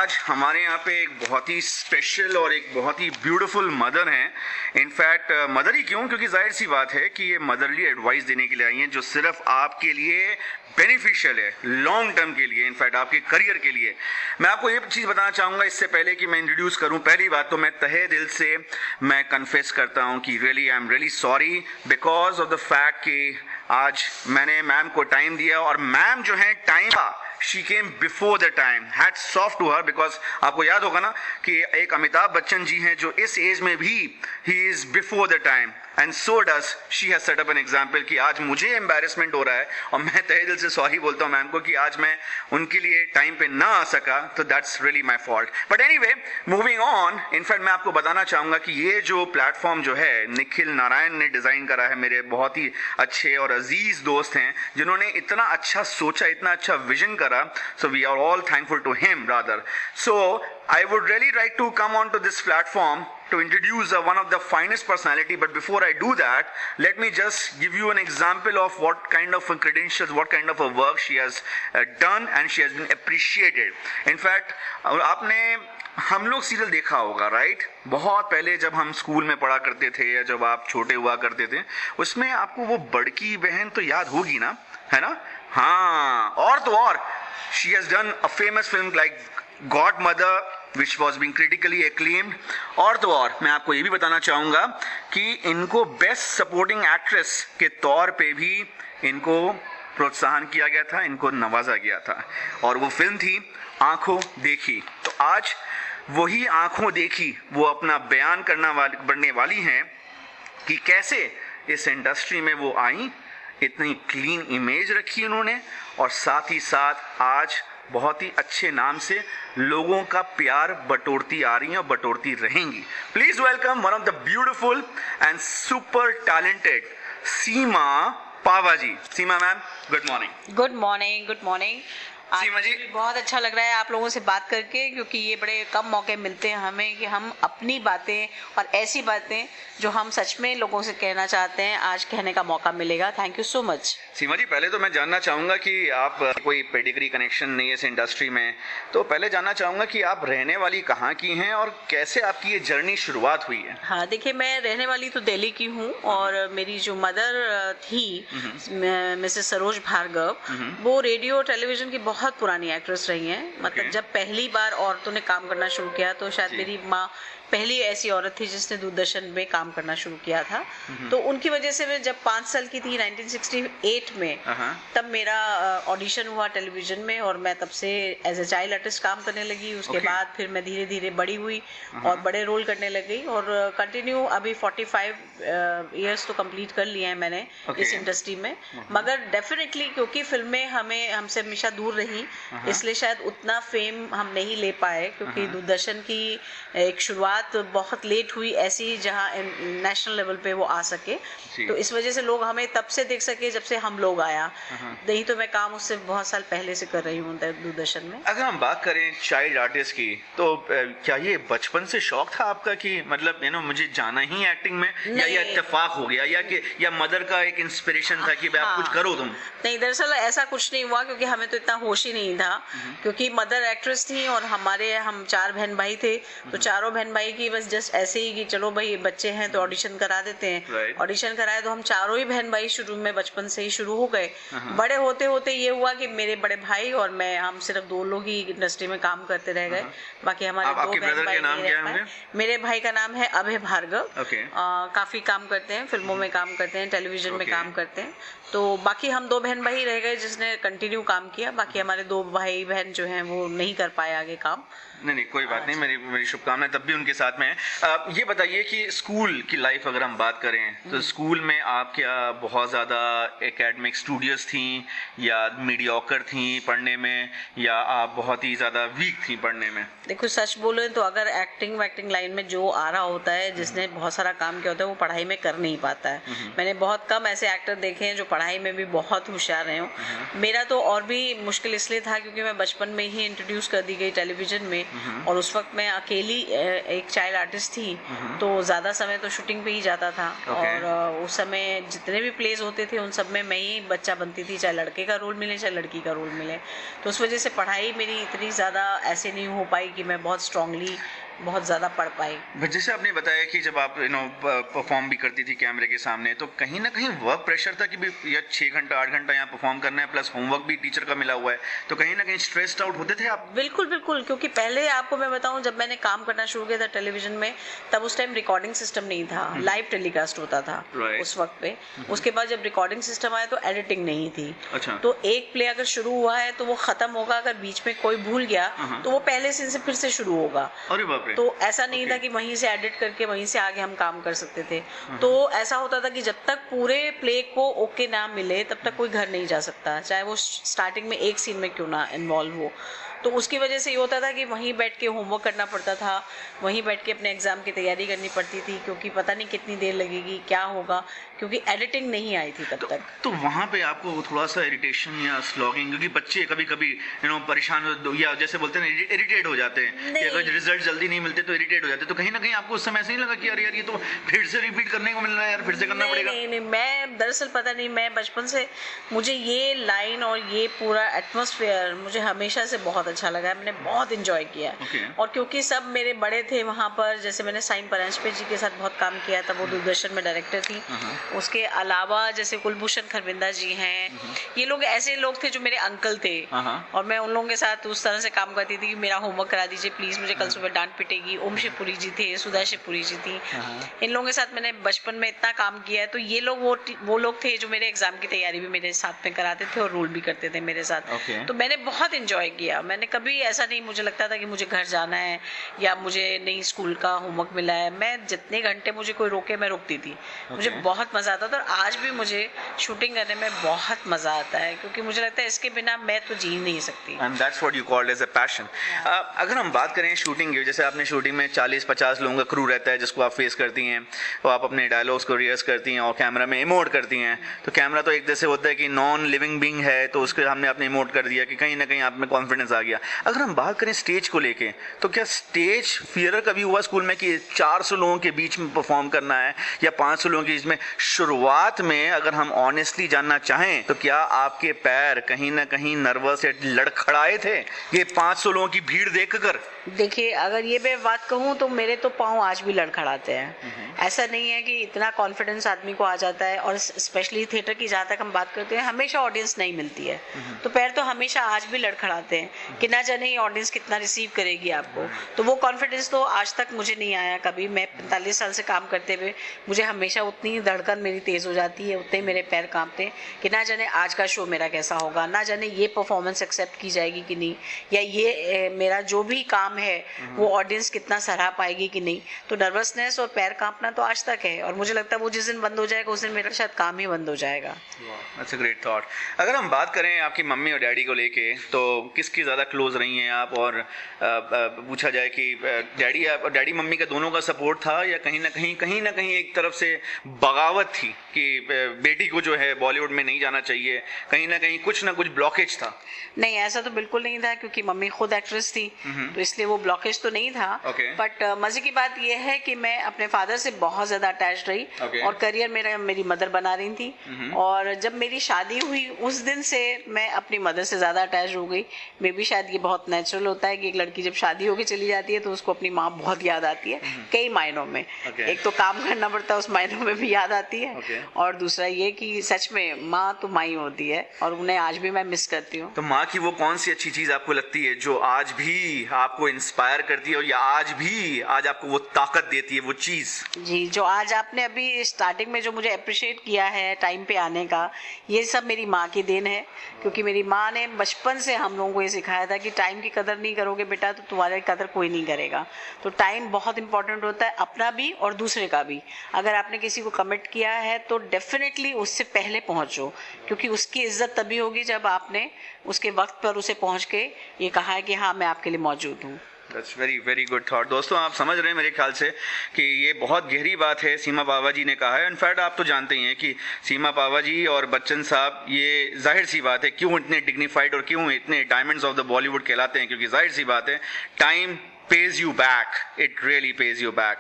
आज हमारे यहाँ पे एक बहुत ही स्पेशल और एक बहुत ही ब्यूटीफुल मदर हैं। इनफैक्ट मदर ही क्यों, क्योंकि जाहिर सी बात है कि ये मदरली एडवाइस देने के लिए आई हैं जो सिर्फ आपके लिए बेनिफिशियल है, लॉन्ग टर्म के लिए, इनफैक्ट आपके करियर के लिए। मैं आपको ये चीज़ बताना चाहूँगा इससे पहले कि मैं इंट्रोड्यूस करूँ। पहली बात तो मैं तहे दिल से मैं कन्फेस करता हूँ कि really I am really sorry because of the fact कि आज मैंने मैम को टाइम दिया और मैम जो है time she came before the time. Hats off to her because आपको याद होगा ना कि एक अमिताभ बच्चन जी हैं जो इस एज में भी he is before the time and so does she has set up an example कि आज मुझे एम्बैरेसमेंट हो रहा है और मैं तहे दिल से सॉरी बोलता हूँ मैम को कि आज मैं उनके लिए टाइम पे ना आ सका, तो that's really my fault. But anyway, moving on, in fact मैं आपको बताना चाहूँगा कि ये जो प्लेटफॉर्म जो है निखिल नारायण ने डिज़ाइन करा है। मेरे बहुत ही अच्छे और अजीज दोस्त हैं जिन्होंने इतना अच्छा सोचा, इतना अच्छा विजन करा। So we are all thankful to him rather. So I would really like to come on to this platform to introduce one of the finest personality. But before I do that, let me just give you an example of what kind of credentials, what kind of a work she has done and she has been appreciated. In fact, आपने हम लोग serial देखा होगा, right? बहुत पहले जब हम school में पढ़ा करते थे या जब आप छोटे हुआ करते थे, उसमें आपको वो बड़की बहन तो याद होगी ना, है ना? हाँ, और तो और she has done a famous film like Godmother which was being critically acclaimed। और तो और मैं आपको ये भी बताना चाहूँगा कि इनको बेस्ट सपोर्टिंग एक्ट्रेस के तौर पे भी इनको प्रोत्साहन किया गया था, इनको नवाजा गया था और वो फिल्म थी आंखों देखी। तो आज वही आंखों देखी वो अपना बयान बनने वाली हैं कि कैसे इस इंडस्ट्री में वो आई, इतनी क्लीन इमेज रखी उन्होंने और साथ ही साथ आज बहुत ही अच्छे नाम से लोगों का प्यार बटोरती आ रही हैं और बटोरती रहेंगी। Please welcome one of the beautiful and super talented Seema Pawa ji. Seema ma'am, good morning. Good morning, good morning. Seema ji, बहुत अच्छा लग रहा है आप लोगों से बात करके, क्योंकि ये बड़े कम मौके मिलते हैं हमें कि हम अपनी बातें और ऐसी बातें जो हम सच में लोगों से कहना चाहते हैं आज कहने का मौका मिलेगा। Thank you so much. Seema ji, पहले तो मैं जानना चाहूँगा कि आप कोई पेडिग्री कनेक्शन नहीं है इस इंडस्ट्री में, तो पहले जानना चाहूँगा कि आप रहने वाली कहाँ की हैं और कैसे आपकी ये जर्नी शुरुआत हुई है? हाँ, देखिए, मैं रहने वाली तो दिल्ली की हूँ और मेरी जो मदर थी मिसेस सरोज भार्गव, वो रेडियो टेलीविजन की बहुत पुरानी एक्ट्रेस रही हैं। मतलब जब पहली बार औरतों ने काम करना शुरू किया तो शायद मेरी माँ पहली ऐसी औरत थी जिसने दूरदर्शन में काम करना शुरू किया था। तो उनकी वजह से मैं जब 5 साल की थी 1968 में, तब मेरा ऑडिशन हुआ टेलीविजन में और मैं तब से एज ए चाइल्ड आर्टिस्ट काम करने लगी। उसके बाद फिर मैं धीरे धीरे बड़ी हुई और बड़े रोल करने लगी और कंटिन्यू अभी 45 इयर्स तो कंप्लीट कर लिए हैं मैंने इस इंडस्ट्री में। मगर डेफिनेटली क्योंकि फिल्में हमसे हमेशा दूर रही, इसलिए शायद उतना फेम हम नहीं ले पाए, क्योंकि दूरदर्शन की एक शुरुआत बहुत लेट हुई ऐसी जहां नेशनल लेवल पे वो आ सके। तो इस वजह से लोग हमें तब से देख सके जब से हम लोग आया, नहीं तो मैं काम उससे बहुत साल पहले से कर रही हूँ दूरदर्शन में। अगर हम बात करें चाइल्ड आर्टिस्ट की, तो क्या ये बचपन से शौक था आपका कि मतलब मुझे जाना ही एक्टिंग में, या ये इत्तेफाक हो गया या मदर का एक इंस्पिरेशन था कि भाई आप कुछ करो तुम? नहीं, दरअसल ऐसा कुछ नहीं हुआ, क्योंकि हमें तो इतना होश ही नहीं था, क्योंकि मदर एक्ट्रेस थी और हम 4 बहन भाई थे। तो चारों बहन भाई की बस जस्ट ऐसे ही कि चलो भाई बच्चे हैं तो ऑडिशन करा देते हैं। ऑडिशन कराए तो हम चारों ही बहन भाई शुरू में बचपन से ही शुरू हो गए। बड़े होते होते ये हुआ कि मेरे बड़े भाई और मैं, हम सिर्फ 2 लोग ही इंडस्ट्री में काम करते रह गए। बाकी हमारे 2 बहन भाई नहीं रह पाए। मेरे भाई का नाम है अभय भार्गव। काफी काम करते हैं, फिल्मों में काम करते हैं, टेलीविजन में काम करते हैं। तो बाकी हम 2 बहन भाई रह गए जिसने कंटिन्यू काम किया। बाकी हमारे 2 भाई बहन जो हैं वो नहीं कर पाए आगे काम। नहीं, कोई बात नहीं, मेरी शुभकामनाएं तब भी उनके साथ में है। ये बताइए कि स्कूल की लाइफ अगर हम बात करें तो स्कूल में आप क्या बहुत ज़्यादा एकेडमिक स्टूडियस थी या मीडियोकर थी पढ़ने में, या आप बहुत ही ज़्यादा वीक थी पढ़ने में? देखो, सच बोले तो अगर एक्टिंग लाइन में जो आ रहा होता है, जिसने बहुत सारा काम किया होता है, वो पढ़ाई में कर नहीं पाता है। मैंने बहुत कम ऐसे एक्टर देखे हैं जो पढ़ाई में भी बहुत होशियार रहे हो। मेरा तो और भी मुश्किल इसलिए था क्योंकि मैं बचपन में ही इंट्रोड्यूस कर दी गई टेलीविजन में और उस वक्त मैं अकेली एक चाइल्ड आर्टिस्ट थी, तो ज़्यादा समय तो शूटिंग पे ही जाता था। और उस समय जितने भी प्लेज होते थे उन सब में मैं ही बच्चा बनती थी, चाहे लड़के का रोल मिले चाहे लड़की का रोल मिले। तो उस वजह से पढ़ाई मेरी इतनी ज़्यादा ऐसे नहीं हो पाई कि मैं बहुत स्ट्रांगली बहुत ज़्यादा पढ़ पाई। जैसे आपने बताया कि जब आप परफॉर्म भी करती थी कैमरे के सामने, तो कहीं ना कहीं वर्क प्रेशर था कि भी या 6 घंटा 8 घंटा यहाँ परफॉर्म करना है, प्लस होमवर्क भी टीचर का मिला हुआ है, तो कहीं ना कहीं स्ट्रेस्ड आउट होते थे आप? बिल्कुल बिल्कुल, क्योंकि पहले आपको मैं बताऊं, जब मैंने काम करना शुरू किया था टेलीविजन में, तब उस टाइम रिकॉर्डिंग सिस्टम नहीं था, लाइव टेलीकास्ट होता था उस वक्त पे। उसके बाद जब रिकॉर्डिंग सिस्टम आया तो एडिटिंग नहीं थी। अच्छा। तो एक प्ले अगर शुरू हुआ है तो वो खत्म होगा, अगर बीच में कोई भूल गया तो वो पहले सीन से फिर से शुरू होगा। अरे बाप रे। तो ऐसा नहीं था कि वहीं से एडिट करके वहीं से आगे हम काम कर सकते थे। तो ऐसा होता था कि जब तक पूरे प्ले को ओके ना मिले तब तक कोई घर नहीं जा सकता, चाहे वो स्टार्टिंग में एक सीन में क्यों ना इन्वॉल्व हो। तो उसकी वजह से ये होता था कि वहीं बैठ के होमवर्क करना पड़ता था, वहीं बैठ के अपने एग्जाम की तैयारी करनी पड़ती थी, क्योंकि पता नहीं कितनी देर लगेगी, क्या होगा, क्योंकि एडिटिंग नहीं आई थी तब तक। तो वहाँ पे आपको थोड़ा सा इरिटेशन या स्लॉगिंग, क्योंकि बच्चे कभी कभी परेशान या जैसे बोलते हैं इरिटेट हो जाते हैं कि अगर रिजल्ट जल्दी नहीं मिलते तो इरिटेट हो जाते, तो कहीं ना कहीं आपको उस समय ऐसे नहीं लगा कि यार ये तो फिर से रिपीट करने को मिल रहा है, यार फिर से करना पड़ेगा? नहीं, मैं दरअसल पता नहीं, मैं बचपन से मुझे ये लाइन और ये पूरा एटमॉस्फेयर मुझे हमेशा से बहुत अच्छा लगा है, मैंने बहुत इंजॉय किया है। और क्योंकि सब मेरे बड़े थे वहाँ पर, जैसे मैंने साईं परांजपे जी के साथ बहुत काम किया था, वो दूरदर्शन में डायरेक्टर थी। उसके अलावा जैसे कुलभूषण खरबिंदा जी हैं, ये लोग ऐसे लोग थे जो मेरे अंकल थे, और मैं उन लोगों के साथ उस तरह से काम करती थी कि मेरा होमवर्क करा दीजिए प्लीज, मुझे कल सुबह डांट पिटेगी। ओम शिवपुरी जी थे, सुधा शिवपुरी जी थी, इन लोगों के साथ मैंने बचपन में इतना काम किया है। तो ये लोग वो लोग थे जो मेरे एग्जाम की तैयारी भी मेरे साथ में कराते थे और रोल भी करते थे मेरे साथ। तो मैंने बहुत इंजॉय किया, मैंने कभी ऐसा नहीं मुझे लगता था कि मुझे घर जाना है या मुझे नहीं स्कूल का होमवर्क मिला है। मैं जितने घंटे मुझे कोई रोके मैं रुकती थी, मुझे बहुत मजा आता था। और आज भी मुझे शूटिंग करने में बहुत मजा आता है, क्योंकि मुझे लगता है इसके बिना मैं तो जी नहीं सकती। And that's what you called as a passion. अगर हम बात करें शूटिंग की, जैसे आपने शूटिंग में 40-50 लोगों का क्रू रहता है जिसको आप फेस करती हैं, तो आप अपने डायलॉग्स को रिहर्स करती हैं और कैमरा में इमोट करती हैं। तो कैमरा तो एक जैसे होता है कि नॉन लिविंग बीइंग है, तो उसके हमने अपने इमोट कर दिया कि कहीं ना कहीं आप में कॉन्फिडेंस आ गया। अगर हम बात करें स्टेज को लेके, तो क्या स्टेज फियर कभी हुआ स्कूल में कि 400 लोगों के बीच में परफॉर्म करना है या 500 लोगों के बीच में? शुरुआत में अगर हम ऑनेस्टली जानना चाहें तो क्या आपके पैर कहीं ना कहीं नर्वस या लड़खड़ाए थे ये 500 लोगों की भीड़ देखकर? देखिए, अगर ये मैं बात कहूँ तो मेरे तो पाँव आज भी लड़खड़ाते हैं। ऐसा नहीं है कि इतना कॉन्फिडेंस आदमी को आ जाता है, और स्पेशली थिएटर की जहाँ तक हम बात करते हैं हमेशा ऑडियंस नहीं मिलती है, तो पैर तो हमेशा आज भी लड़खड़ाते हैं कि ना जाने ये ऑडियंस कितना रिसीव करेगी आपको। तो वो कॉन्फिडेंस तो आज तक मुझे नहीं आया कभी। मैं 45 साल से काम करते हुए मुझे हमेशा उतनी ही धड़कन मेरी तेज़ हो जाती है, उतने मेरे पैर कांपते हैं कि ना जाने आज का शो मेरा कैसा होगा, ना जाने ये परफॉर्मेंस एक्सेप्ट की जाएगी कि नहीं, या ये मेरा जो भी काम है वो ऑडियंस कितना सराह पाएगी कि नहीं। तो नर्वसनेस और पैर कांपना तो आज तक है, और मुझे लगता है वो जिस दिन बंद हो जाएगा उस दिन मेरा शायद काम ही बंद हो जाएगा। That's a great thought. अगर हम बात करें आपकी मम्मी और डैडी को लेके, तो किसकी ज़्यादा क्लोज रही हैं आप? और पूछा जाए कि डैडी मम्मी का दोनों का सपोर्ट था या कहीं ना कहीं एक तरफ से बगावत थी कि बेटी को जो है बॉलीवुड में नहीं जाना चाहिए, कहीं ना कुछ ब्लॉकेज था? नहीं, ऐसा तो बिल्कुल नहीं था, क्योंकि मम्मी खुद एक्ट्रेस थी, तो इसलिए वो ब्लॉकेज तो नहीं था। बट मजे की बात यह है कि मैं अपने फादर से बहुत ज्यादा अटैच रही, और करियर मेरी मदर बना रही थी। और जब मेरी शादी हुई उस दिन से मैं अपनी मदर से ज्यादा अटैच हो गई। मे भी शायद ये बहुत नेचुरल होता है कि एक लड़की जब शादी होकर चली जाती है तो उसको अपनी माँ बहुत याद आती है, कई मायनों में। एक तो काम करना पड़ता है, उस मायनों में भी याद आती है, और दूसरा ये कि सच में माँ तो माँ ही होती है, और उन्हें आज भी मैं मिस करती हूँ। तो माँ की वो कौन सी अच्छी चीज आपको लगती है जो आज भी आपको इंस्पायर करती है, और या आज आपको वो ताकत देती है, वो चीज? जी, जो आज आपने अभी स्टार्टिंग में जो मुझे अप्रिशिएट किया है टाइम पे आने का, ये सब मेरी माँ की देन है। क्योंकि मेरी माँ ने बचपन से हम लोगों को ये सिखाया था कि टाइम की कदर नहीं करोगे बेटा तो तुम्हारी कदर कोई नहीं करेगा। तो टाइम बहुत इंपॉर्टेंट होता है, अपना भी और दूसरे का भी। अगर आपने किसी को कमिट किया है तो डेफिनेटली उससे पहले पहुंचो, क्योंकि उसकी इज्जत तभी होगी जब आपने उसके वक्त पर उसे पहुंच के ये कहा है कि हाँ मैं आपके लिए मौजूद हूँ। That's very very good thought. दोस्तों आप समझ रहे हैं मेरे ख्याल से कि ये बहुत गहरी बात है सीमा पावा जी ने कहा है। इनफैक्ट आप तो जानते ही हैं कि सीमा पावा जी और बच्चन साहब, ये जाहिर सी बात है क्यों इतने डिग्निफाइड और क्यों इतने डायमंड्स ऑफ द बॉलीवुड कहलाते हैं, क्योंकि जाहिर सी बात है time pays you back, it really pays you back।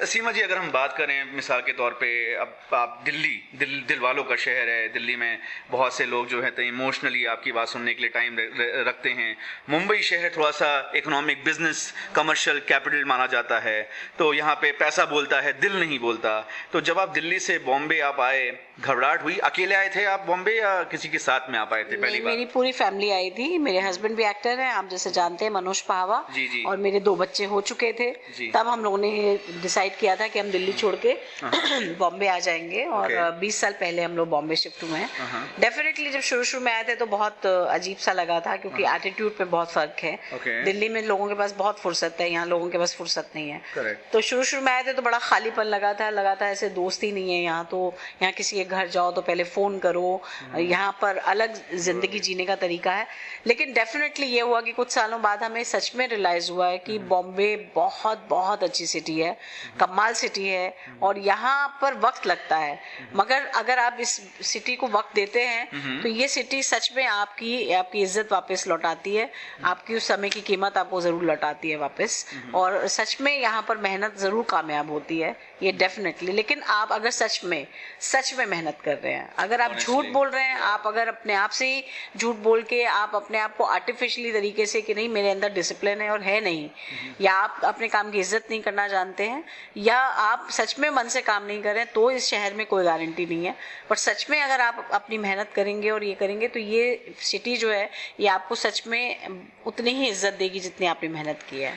सीमा जी अगर हम बात करें मिसाल के तौर पे, अब आप दिल वालों का शहर है, दिल्ली में बहुत से लोग जो है तो इमोशनली आपकी बात सुनने के लिए टाइम रखते हैं। मुंबई शहर थोड़ा सा इकोनॉमिक, बिजनेस, कमर्शियल कैपिटल माना जाता है, तो यहाँ पे पैसा बोलता है, दिल नहीं बोलता। तो जब आप दिल्ली से बॉम्बे आप आए, घबराहट हुई? अकेले आए थे आप बॉम्बे या किसी के साथ में आप आए थे पहली बार? मेरी पूरी फैमिली आई थी। मेरे हस्बैंड भी एक्टर हैं, आप जैसे जानते हैं, मनोज पाहवा जी जी। और मेरे 2 बच्चे हो चुके थे। तब हम लोगों ने डिसाइड किया था कि हम दिल्ली छोड़ के बॉम्बे आ जाएंगे और 20 साल पहले हम लोग बॉम्बे शिफ्ट हुए हैं। डेफिनेटली जब शुरू में आए थे तो बहुत अजीब सा लगा था, क्योंकि एटीट्यूड पे बहुत फर्क है। दिल्ली में लोगों के पास बहुत फुर्सत है, यहाँ लोगों के पास फुर्सत नहीं है। तो शुरू में आए थे तो बड़ा खालीपन लगा था ऐसे दोस्त ही नहीं है यहाँ। तो यहाँ किसी के घर जाओ तो पहले फोन करो, यहाँ पर अलग जिंदगी जीने का तरीका है। लेकिन डेफिनेटली ये हुआ कि कुछ सालों बाद हमें सच में रियलाइज हुआ है कि बॉम्बे बहुत बहुत अच्छी सिटी है, कमाल सिटी है, और यहाँ पर वक्त लगता है, मगर अगर आप इस सिटी को वक्त देते हैं तो ये सिटी सच में आपकी इज्जत वापस लौटाती है, आपकी उस समय की कीमत आपको जरूर लौटाती है वापस। और सच में यहाँ पर मेहनत जरूर कामयाब होती है, ये डेफिनेटली। लेकिन आप अगर सच में मेहनत कर रहे हैं, अगर आप झूठ बोल रहे हैं, आप अगर अपने आप से ही झूठ बोल के आप अपने आप को आर्टिफिशियली तरीके से कि नहीं मेरे अंदर डिसिप्लिन है और है नहीं, या आप अपने काम की इज्जत नहीं करना जानते हैं, या आप सच में मन से काम नहीं करें, तो इस शहर में कोई गारंटी नहीं है। पर सच में अगर आप अपनी मेहनत करेंगे और ये करेंगे तो ये सिटी जो है ये आपको सच में उतनी ही इज्जत देगी जितनी आपने मेहनत की है।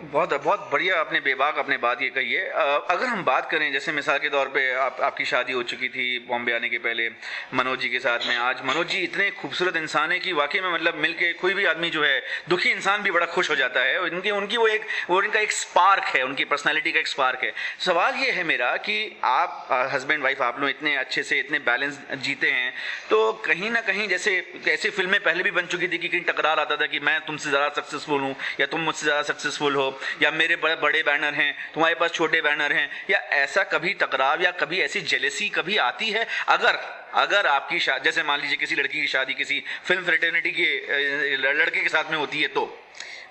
बहुत बहुत बढ़िया आपने बेबाक आपने बात ये कही है। अगर हम बात करें जैसे मिसाल के तौर पे आपकी शादी हो चुकी थी बॉम्बे आने के पहले मनोज जी के साथ में। आज मनोज जी इतने खूबसूरत इंसान है कि वाकई में मतलब मिलके कोई भी आदमी जो है, दुखी इंसान भी बड़ा खुश हो जाता है। उनकी उनका एक स्पार्क है, उनकी पर्सनैलिटी का एक स्पार्क है। सवाल ये है मेरा कि आप हस्बैंड वाइफ आप लोग इतने अच्छे से इतने बैलेंस जीते हैं, तो कहीं ना कहीं जैसे ऐसी फिल्में पहले भी बन चुकी थी कि कहीं टकरार आता था कि मैं तुमसे ज़्यादा सक्सेसफुल हूँ या तुम मुझसे ज़्यादा सक्सेसफुल हो, या मेरे बड़े बैनर हैं तुम्हारे पास छोटे बैनर हैं, या ऐसा कभी टकराव या कभी ऐसी जेलेसी कभी आती है? अगर आपकी शादी जैसे मान लीजिए किसी लड़की की शादी किसी फिल्म फ्रेटर्निटी के लड़के के साथ में होती है, तो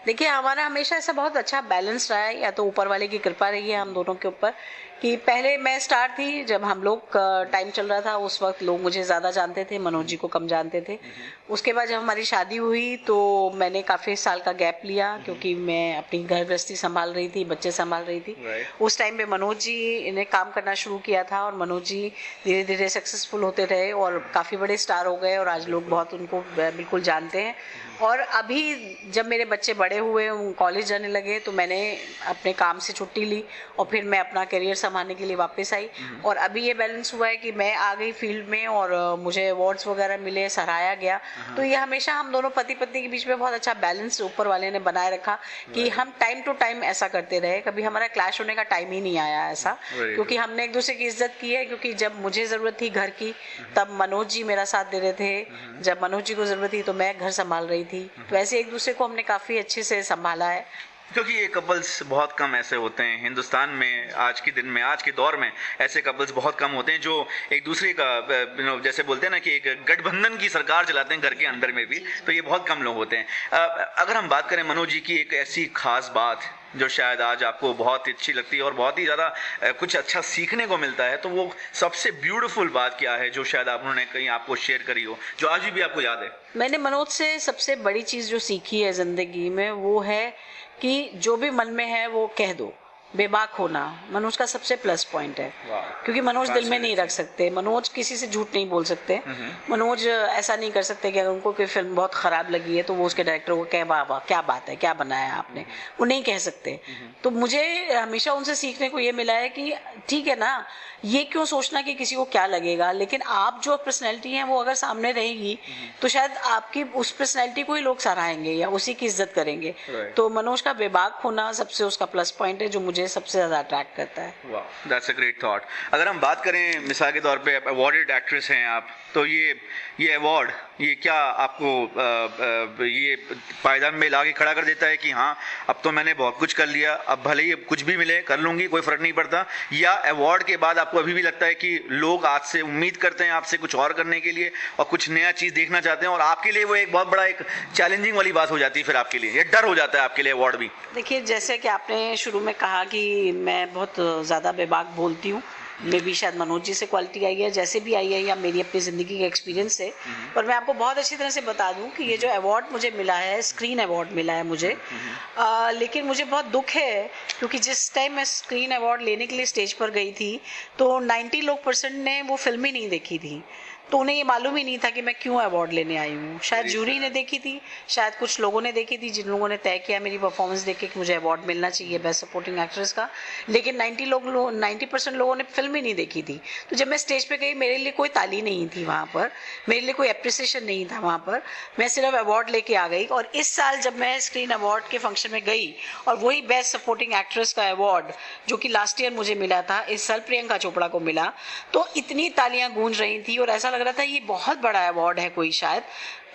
देखिए हमारा हमेशा ऐसा बहुत अच्छा बैलेंस रहा है, या तो ऊपर वाले की कृपा रही है हम दोनों के ऊपर, कि पहले मैं स्टार थी, जब हम लोग का टाइम चल रहा था उस वक्त लोग मुझे ज़्यादा जानते थे, मनोज जी को कम जानते थे। उसके बाद जब हमारी शादी हुई तो मैंने काफ़ी साल का गैप लिया, क्योंकि मैं अपनी घर गृहस्थी संभाल रही थी, बच्चे संभाल रही थी। उस टाइम पे मनोज जी ने काम करना शुरू किया था और मनोज जी धीरे धीरे सक्सेसफुल होते रहे और काफ़ी बड़े स्टार हो गए और आज लोग बहुत उनको बिल्कुल जानते हैं। और अभी जब मेरे बच्चे बड़े हुए, कॉलेज जाने लगे, तो मैंने अपने काम से छुट्टी ली और फिर मैं अपना करियर संभालने के लिए वापस आई। और अभी ये बैलेंस हुआ है कि मैं आ गई फील्ड में और मुझे अवार्ड्स वगैरह मिले, सराहाया गया। तो ये हमेशा हम दोनों पति पत्नी के बीच में बहुत अच्छा बैलेंस ऊपर वाले ने बनाए रखा कि हम टाइम टू टाइम ऐसा करते रहे, कभी हमारा क्लैश होने का टाइम ही नहीं आया ऐसा, क्योंकि हमने एक दूसरे की इज्जत की है। क्योंकि जब मुझे ज़रूरत थी घर की, तब मनोज जी मेरा साथ दे रहे थे, जब मनोज जी को ज़रूरत थी तो मैं घर संभाल रही थी। तो ऐसे एक दूसरे को हमने काफ़ी अच्छे से संभाला है। क्योंकि ये कपल्स बहुत कम ऐसे होते हैं हिंदुस्तान में, आज के दिन में, आज के दौर में ऐसे कपल्स बहुत कम होते हैं जो एक दूसरे का जैसे बोलते हैं ना कि एक गठबंधन की सरकार चलाते हैं घर के अंदर में भी, तो ये बहुत कम लोग होते हैं। अगर हम बात करें मनोज जी की एक ऐसी खास बात जो शायद आज आपको बहुत अच्छी लगती है और बहुत ही ज़्यादा कुछ अच्छा सीखने को मिलता है, तो वो सबसे ब्यूटीफुल बात क्या है जो शायद आपने कहीं आपको शेयर करी हो, जो आज भी आपको याद है? मैंने मनोज से सबसे बड़ी चीज़ जो सीखी है ज़िंदगी में वो है कि जो भी मन में है वो कह दो, बेबाक होना मनोज का सबसे प्लस पॉइंट है। क्योंकि मनोज दिल में नहीं रख सकते, मनोज किसी से झूठ नहीं बोल सकते, मनोज ऐसा नहीं कर सकते कि अगर उनको कोई फिल्म बहुत ख़राब लगी है तो वो उसके डायरेक्टर को कहे वाह वाह क्या बात है, क्या बनाया आपने, वो नहीं कह सकते। तो मुझे हमेशा उनसे सीखने को ये मिला है कि ठीक है ना, ये क्यों सोचना कि किसी को क्या लगेगा, लेकिन आप जो पर्सनैलिटी है वो अगर सामने रहेगी तो शायद आपकी उस पर्सनैलिटी को ही लोग सराहेंगे या उसी की इज्जत करेंगे। तो मनोज का बेबाक होना सबसे उसका प्लस पॉइंट है जो मुझे सबसे ज़्यादा अट्रैक्ट करता है। वाह, दैट्स अ ग्रेट थॉट। अगर हम बात करें मिसाल के तौर पे अवार्डेड एक्ट्रेस हैं आप, तो ये अवार्ड ये क्या आपको ये पायदान में ला के खड़ा कर देता है कि हाँ अब तो मैंने बहुत कुछ कर लिया, अब भले ही कुछ भी मिले कर लूँगी, कोई फ़र्क नहीं पड़ता, या अवार्ड के बाद आपको अभी भी लगता है कि लोग आज से उम्मीद करते हैं आपसे कुछ और करने के लिए और कुछ नया चीज़ देखना चाहते हैं, और आपके लिए वो एक बहुत बड़ा एक चैलेंजिंग वाली बात हो जाती है फिर आपके लिए, ये डर हो जाता है आपके लिए अवार्ड भी? देखिए, जैसे कि आपने शुरू में कहा कि मैं बहुत ज़्यादा बेबाक बोलती हूँ, मे भी शायद मनोज जी से क्वालिटी आई है, जैसे भी आई है, या मेरी अपनी ज़िंदगी के एक्सपीरियंस से, पर मैं आपको बहुत अच्छी तरह से बता दूं कि ये जो अवार्ड मुझे मिला है, स्क्रीन अवार्ड मिला है मुझे, लेकिन मुझे बहुत दुख है क्योंकि जिस टाइम मैं स्क्रीन अवार्ड लेने के लिए स्टेज पर गई थी तो 90% ने वो फिल्म ही नहीं देखी थी, तो उन्हें ये मालूम ही नहीं था कि मैं क्यों अवार्ड लेने आई हूँ। शायद जूरी ने देखी थी, शायद कुछ लोगों ने देखी थी जिन लोगों ने तय किया मेरी परफॉर्मेंस देख के कि मुझे अवार्ड मिलना चाहिए बेस्ट सपोर्टिंग एक्ट्रेस का, लेकिन 90% लोगों ने फिल्म ही नहीं देखी थी। तो जब मैं स्टेज पे गई मेरे लिए कोई ताली नहीं थी वहाँ पर, मेरे लिए कोई अप्रिसिएशन नहीं था वहाँ पर, मैं सिर्फ अवार्ड लेके आ गई। और इस साल जब मैं स्क्रीन अवार्ड के फंक्शन में गई और वही बेस्ट सपोर्टिंग एक्ट्रेस का अवार्ड जो कि लास्ट ईयर मुझे मिला था, इस साल प्रियंका चोपड़ा को मिला, तो इतनी तालियां गूंज रही थी और ऐसा लग रहा था ये बहुत बड़ा अवार्ड है कोई, शायद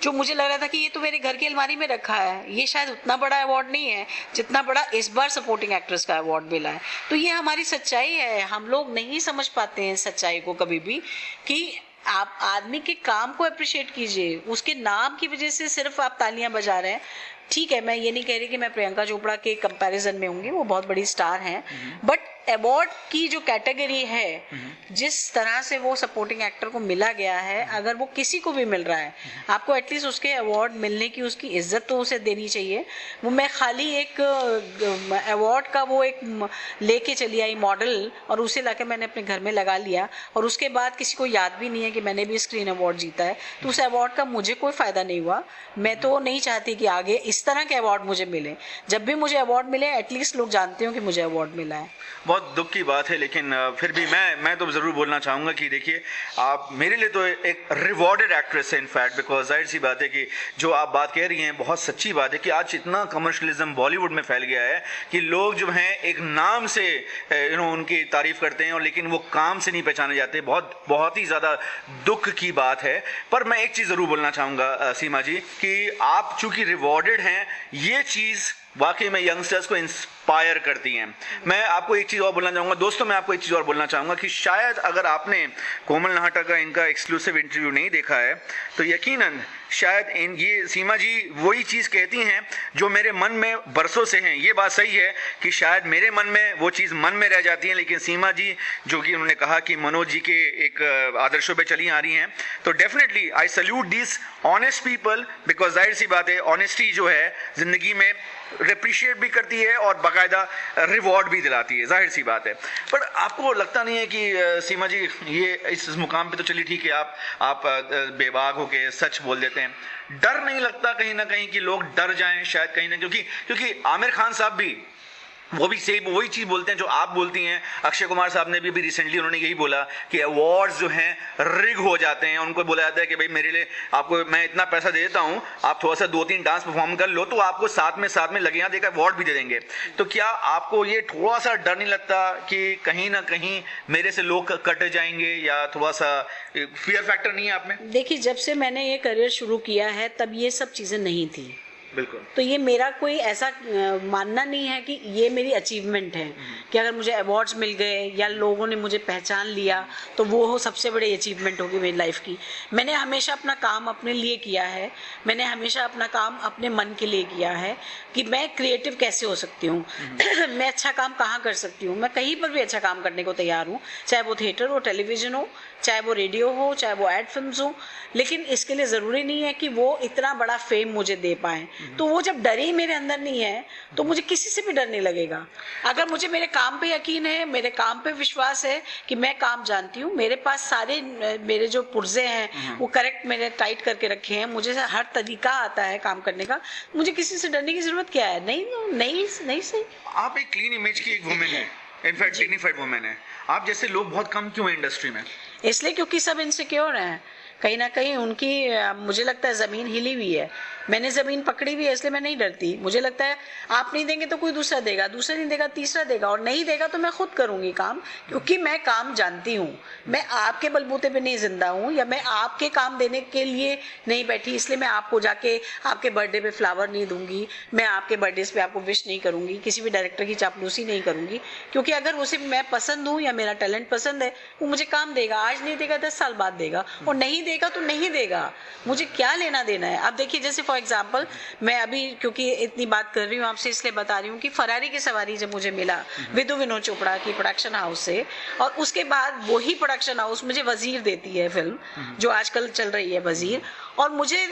जो मुझे लग रहा था कि ये तो मेरे घर की अलमारी में रखा है, ये शायद उतना बड़ा अवार्ड नहीं है जितना बड़ा इस बार सपोर्टिंग एक्ट्रेस का अवार्ड मिला है। तो ये हमारी सच्चाई है, हम लोग नहीं समझ पाते हैं सच्चाई को कभी भी, कि आप आदमी के काम को अप्रिशिएट कीजिए, उसके नाम की वजह से सिर्फ आप तालियां बजा रहे हैं। ठीक है, मैं ये नहीं कह रही कि मैं प्रियंका चोपड़ा के कंपैरिजन में होंगी, वो बहुत बड़ी स्टार हैं, बट अवार्ड की जो कैटेगरी है, जिस तरह से वो सपोर्टिंग एक्टर को मिला गया है, अगर वो किसी को भी मिल रहा है, आपको एटलीस्ट उसके अवार्ड मिलने की उसकी इज्जत तो उसे देनी चाहिए। वो मैं खाली एक अवार्ड का वो एक लेके चली आई मॉडल और उसे लाके मैंने अपने घर में लगा लिया और उसके बाद किसी को याद भी नहीं है कि मैंने भी स्क्रीन अवार्ड जीता है, तो उस अवार्ड का मुझे कोई फ़ायदा नहीं हुआ। मैं तो नहीं चाहती कि आगे इस तरह के अवार्ड मुझे मिले, जब भी मुझे अवार्ड मिले एटलीस्ट लोग जानते हो कि मुझे अवार्ड मिला है। बहुत दुख की बात है, लेकिन फिर भी मैं तो ज़रूर बोलना चाहूँगा कि देखिए, आप मेरे लिए तो एक रिवॉर्डेड एक्ट्रेस है इनफैक्ट, बिकॉज जाहिर सी बात है कि जो आप बात कह रही हैं बहुत सच्ची बात है कि आज इतना कमर्शलिज्म बॉलीवुड में फैल गया है कि लोग जो हैं एक नाम से उनकी तारीफ़ करते हैं और लेकिन वो काम से नहीं पहचाने जाते। बहुत ही ज़्यादा दुख की बात है। पर मैं एक चीज़ ज़रूर बोलना चाहूँगा सीमा जी कि आप चूँकि रिवॉर्डेड हैं, ये चीज़ वाकई में यंगस्टर्स को इंस्पायर करती हैं। मैं आपको एक चीज़ और बोलना चाहूँगा दोस्तों, मैं आपको एक चीज़ और बोलना चाहूँगा कि शायद अगर आपने कोमल नहाटा का इनका एक्सक्लूसिव इंटरव्यू नहीं देखा है तो यकीनन शायद ये सीमा जी वही चीज़ कहती हैं जो मेरे मन में बरसों से हैं। ये बात सही है कि शायद मेरे मन में वो चीज़ मन में रह जाती है, लेकिन सीमा जी जो कि उन्होंने कहा कि मनोज जी के एक आदर्शों पे चली आ रही हैं, तो definitely I salute this honest people, because जाहिर सी बात है ऑनेस्टी जो है ज़िंदगी में अप्रिशिएट भी करती है और बाकायदा रिवॉर्ड भी दिलाती है, जाहिर सी बात है। पर आपको लगता नहीं है कि सीमा जी ये इस मुकाम पे तो चलिए ठीक है, आप बेबाक होके सच बोल देते हैं, डर नहीं लगता कहीं ना कहीं कि लोग डर जाएं शायद कहीं ना, क्योंकि आमिर खान साहब भी वो भी सेम वही चीज़ बोलते हैं जो आप बोलती हैं। अक्षय कुमार साहब ने भी रिसेंटली उन्होंने यही बोला कि अवार्ड्स जो हैं रिग हो जाते हैं, उनको बोला जाता है कि भाई मेरे लिए आपको मैं इतना पैसा दे देता हूं, आप थोड़ा सा 2-3 डांस परफॉर्म कर लो तो आपको साथ में लगे यहाँ देकर अवार्ड भी दे देंगे। तो क्या आपको ये थोड़ा सा डर नहीं लगता कि कहीं ना कहीं मेरे से लोग कट जाएंगे, या थोड़ा सा फियर फैक्टर नहीं है आप में? देखिए, जब से मैंने ये करियर शुरू किया है तब ये सब चीज़ें नहीं थी। बिल्कुल। तो ये मेरा कोई ऐसा मानना नहीं है कि ये मेरी अचीवमेंट है कि अगर मुझे अवार्ड्स मिल गए या लोगों ने मुझे पहचान लिया तो वो सबसे बड़ी अचीवमेंट होगी मेरी लाइफ की। मैंने हमेशा अपना काम अपने लिए किया है, मैंने हमेशा अपना काम अपने मन के लिए किया है कि मैं क्रिएटिव कैसे हो सकती हूँ मैं अच्छा काम कहाँ कर सकती हूँ, मैं कहीं पर भी अच्छा काम करने को तैयार हूँ, चाहे वो थिएटर हो, टेलीविज़न हो, चाहे वो रेडियो हो, चाहे वो एड फिल्म्स हो, लेकिन इसके लिए ज़रूरी नहीं है कि वो इतना बड़ा फेम मुझे दे पाएँ। तो वो जब डर ही मेरे अंदर नहीं है तो मुझे किसी से भी डर नहीं लगेगा। अगर मुझे मेरे काम पे यकीन है, मेरे काम पे विश्वास है कि मैं काम जानती हूँ, मेरे पास सारे मेरे जो पुर्जे हैं वो करेक्ट मैंने टाइट करके रखे हैं, मुझे हर तरीका आता है काम करने का, मुझे किसी से डरने की ज़रूरत क्या है? नहीं सही। आप एक क्लीन इमेज की एक वुमेन है, इनफैक्ट डिग्निफाइड वुमेन है। आप जैसे लोग बहुत कम क्यों हैं इंडस्ट्री में? इसलिए क्योंकि सब इनसिक्योर हैं। कहीं ना कहीं उनकी मुझे लगता है ज़मीन हिली हुई है। मैंने ज़मीन पकड़ी हुई है, इसलिए मैं नहीं डरती। मुझे लगता है आप नहीं देंगे तो कोई दूसरा देगा, दूसरा नहीं देगा तीसरा देगा, और नहीं देगा तो मैं खुद करूँगी काम, क्योंकि मैं काम जानती हूँ। मैं आपके बलबूते पे नहीं जिंदा हूँ, या मैं आपके काम देने के लिए नहीं बैठी, इसलिए मैं आपको जाके आपके बर्थडे पे फ्लावर नहीं दूंगी, मैं आपके बर्थडे पे आपको विश नहीं करूँगी, किसी भी डायरेक्टर की चापलूसी नहीं करूँगी। क्योंकि अगर उसे मैं पसंद हूँ या मेरा टैलेंट पसंद है, वो मुझे काम देगा। आज नहीं देगा 10 साल बाद देगा, और नहीं देगा तो नहीं देगा, मुझे क्या लेना देना है। अब देखिए, जैसे फॉर एग्जाम्पल मैं अभी क्योंकि इतनी बात कर रही हूँ आपसे, इसलिए बता रही हूँ कि फरारी की सवारी जब मुझे मिला विदु विनोद चोपड़ा की प्रोडक्शन हाउस से, और उसके बाद वही प्रोडक्शन हाउस मुझे वजीर देती है फिल्म जो आजकल चल रही है वजीर, और मुझे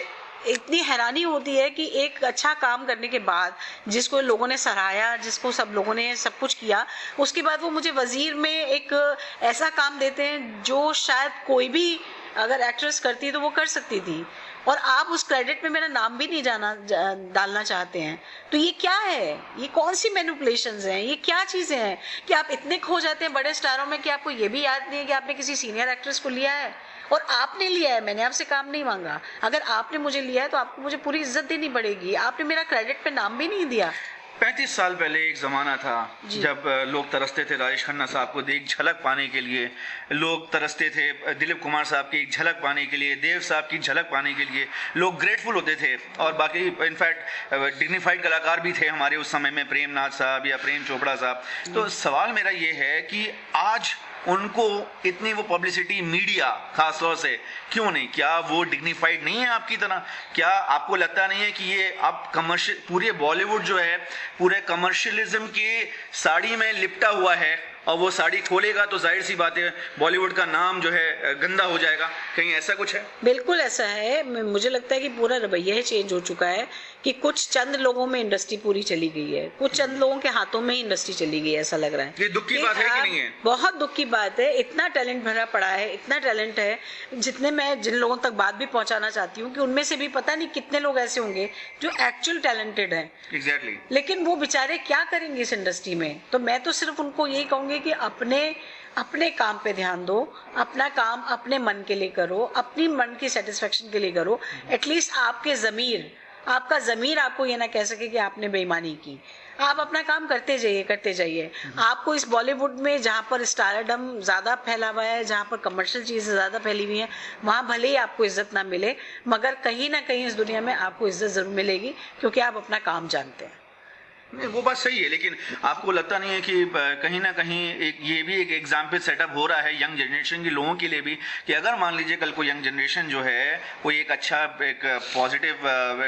इतनी हैरानी होती है कि एक अच्छा काम करने के बाद जिसको लोगों ने सराहाया, जिसको सब लोगों ने सब कुछ किया, उसके बाद वो मुझे वजीर में एक ऐसा काम देते हैं जो शायद कोई भी अगर एक्ट्रेस करती तो वो कर सकती थी, और आप उस क्रेडिट में मेरा नाम भी नहीं डालना चाहते हैं। तो ये क्या है? ये कौन सी मैनिपुलेशंस हैं? ये क्या चीज़ें हैं कि आप इतने खो जाते हैं बड़े स्टारों में कि आपको ये भी याद नहीं है कि आपने किसी सीनियर एक्ट्रेस को लिया है, और आपने लिया है, मैंने आपसे काम नहीं मांगा। अगर आपने मुझे लिया है तो आपको मुझे पूरी इज्जत देनी पड़ेगी। आपने मेरा क्रेडिट पे नाम भी नहीं दिया। 35 साल पहले एक ज़माना था जब लोग तरसते थे राजेश खन्ना साहब को एक झलक पाने के लिए, लोग तरसते थे दिलीप कुमार साहब की एक झलक पाने के लिए, देव साहब की झलक पाने के लिए, लोग ग्रेटफुल होते थे। और बाकी इनफैक्ट डिग्निफाइड कलाकार भी थे हमारे उस समय में, प्रेमनाथ साहब या प्रेम चोपड़ा साहब। तो सवाल मेरा ये है कि आज उनको इतनी वो पब्लिसिटी मीडिया खास तौर से क्यों नहीं? क्या वो डिग्निफाइड नहीं है आपकी तरह? क्या आपको लगता नहीं है कि ये अब कमर्शियल, पूरे बॉलीवुड जो है पूरे कमर्शियलिज्म की साड़ी में लिपटा हुआ है, और वो साड़ी खोलेगा तो जाहिर सी बात है बॉलीवुड का नाम जो है गंदा हो जाएगा? कहीं ऐसा कुछ है? बिल्कुल ऐसा है। मुझे लगता है कि पूरा रवैया ही चेंज हो चुका है कि कुछ चंद लोगों में इंडस्ट्री पूरी चली गई है, कुछ चंद लोगों के हाथों में ही इंडस्ट्री चली गई है, ऐसा लग रहा है। ये दुख की बात है कि नहीं है? बहुत दुख की बात है। इतना टैलेंट भरा पड़ा है, इतना टैलेंट है, जितने मैं जिन लोगों तक बात भी पहुंचाना चाहती हूँ कि उनमें से भी पता नहीं कितने लोग ऐसे होंगे जो एक्चुअल टैलेंटेड हैं। एग्जैक्टली। लेकिन वो बेचारे क्या करेंगे इस इंडस्ट्री में? तो मैं तो सिर्फ उनको यही कहूंगी कि अपने काम पे ध्यान दो, अपना काम अपने मन के लिए करो, अपनी मन की सेटिस्फेक्शन के लिए करो। एटलीस्ट आपका ज़मीर आपको ये ना कह सके कि आपने बेईमानी की। आप अपना काम करते जाइए। आपको इस बॉलीवुड में जहाँ पर स्टारडम ज़्यादा फैला हुआ है, जहाँ पर कमर्शियल चीज़ें ज़्यादा फैली हुई हैं, वहाँ भले ही आपको इज्जत ना मिले, मगर कहीं ना कहीं इस दुनिया में आपको इज्जत ज़रूर मिलेगी, क्योंकि आप अपना काम जानते हैं। नहीं, वो बात सही है, लेकिन आपको लगता नहीं है कि कहीं ना कहीं ये भी एक एग्जाम्पल सेटअप हो रहा है यंग जनरेशन के लोगों के लिए भी, कि अगर मान लीजिए कल को यंग जनरेशन जो है कोई एक अच्छा, एक पॉजिटिव,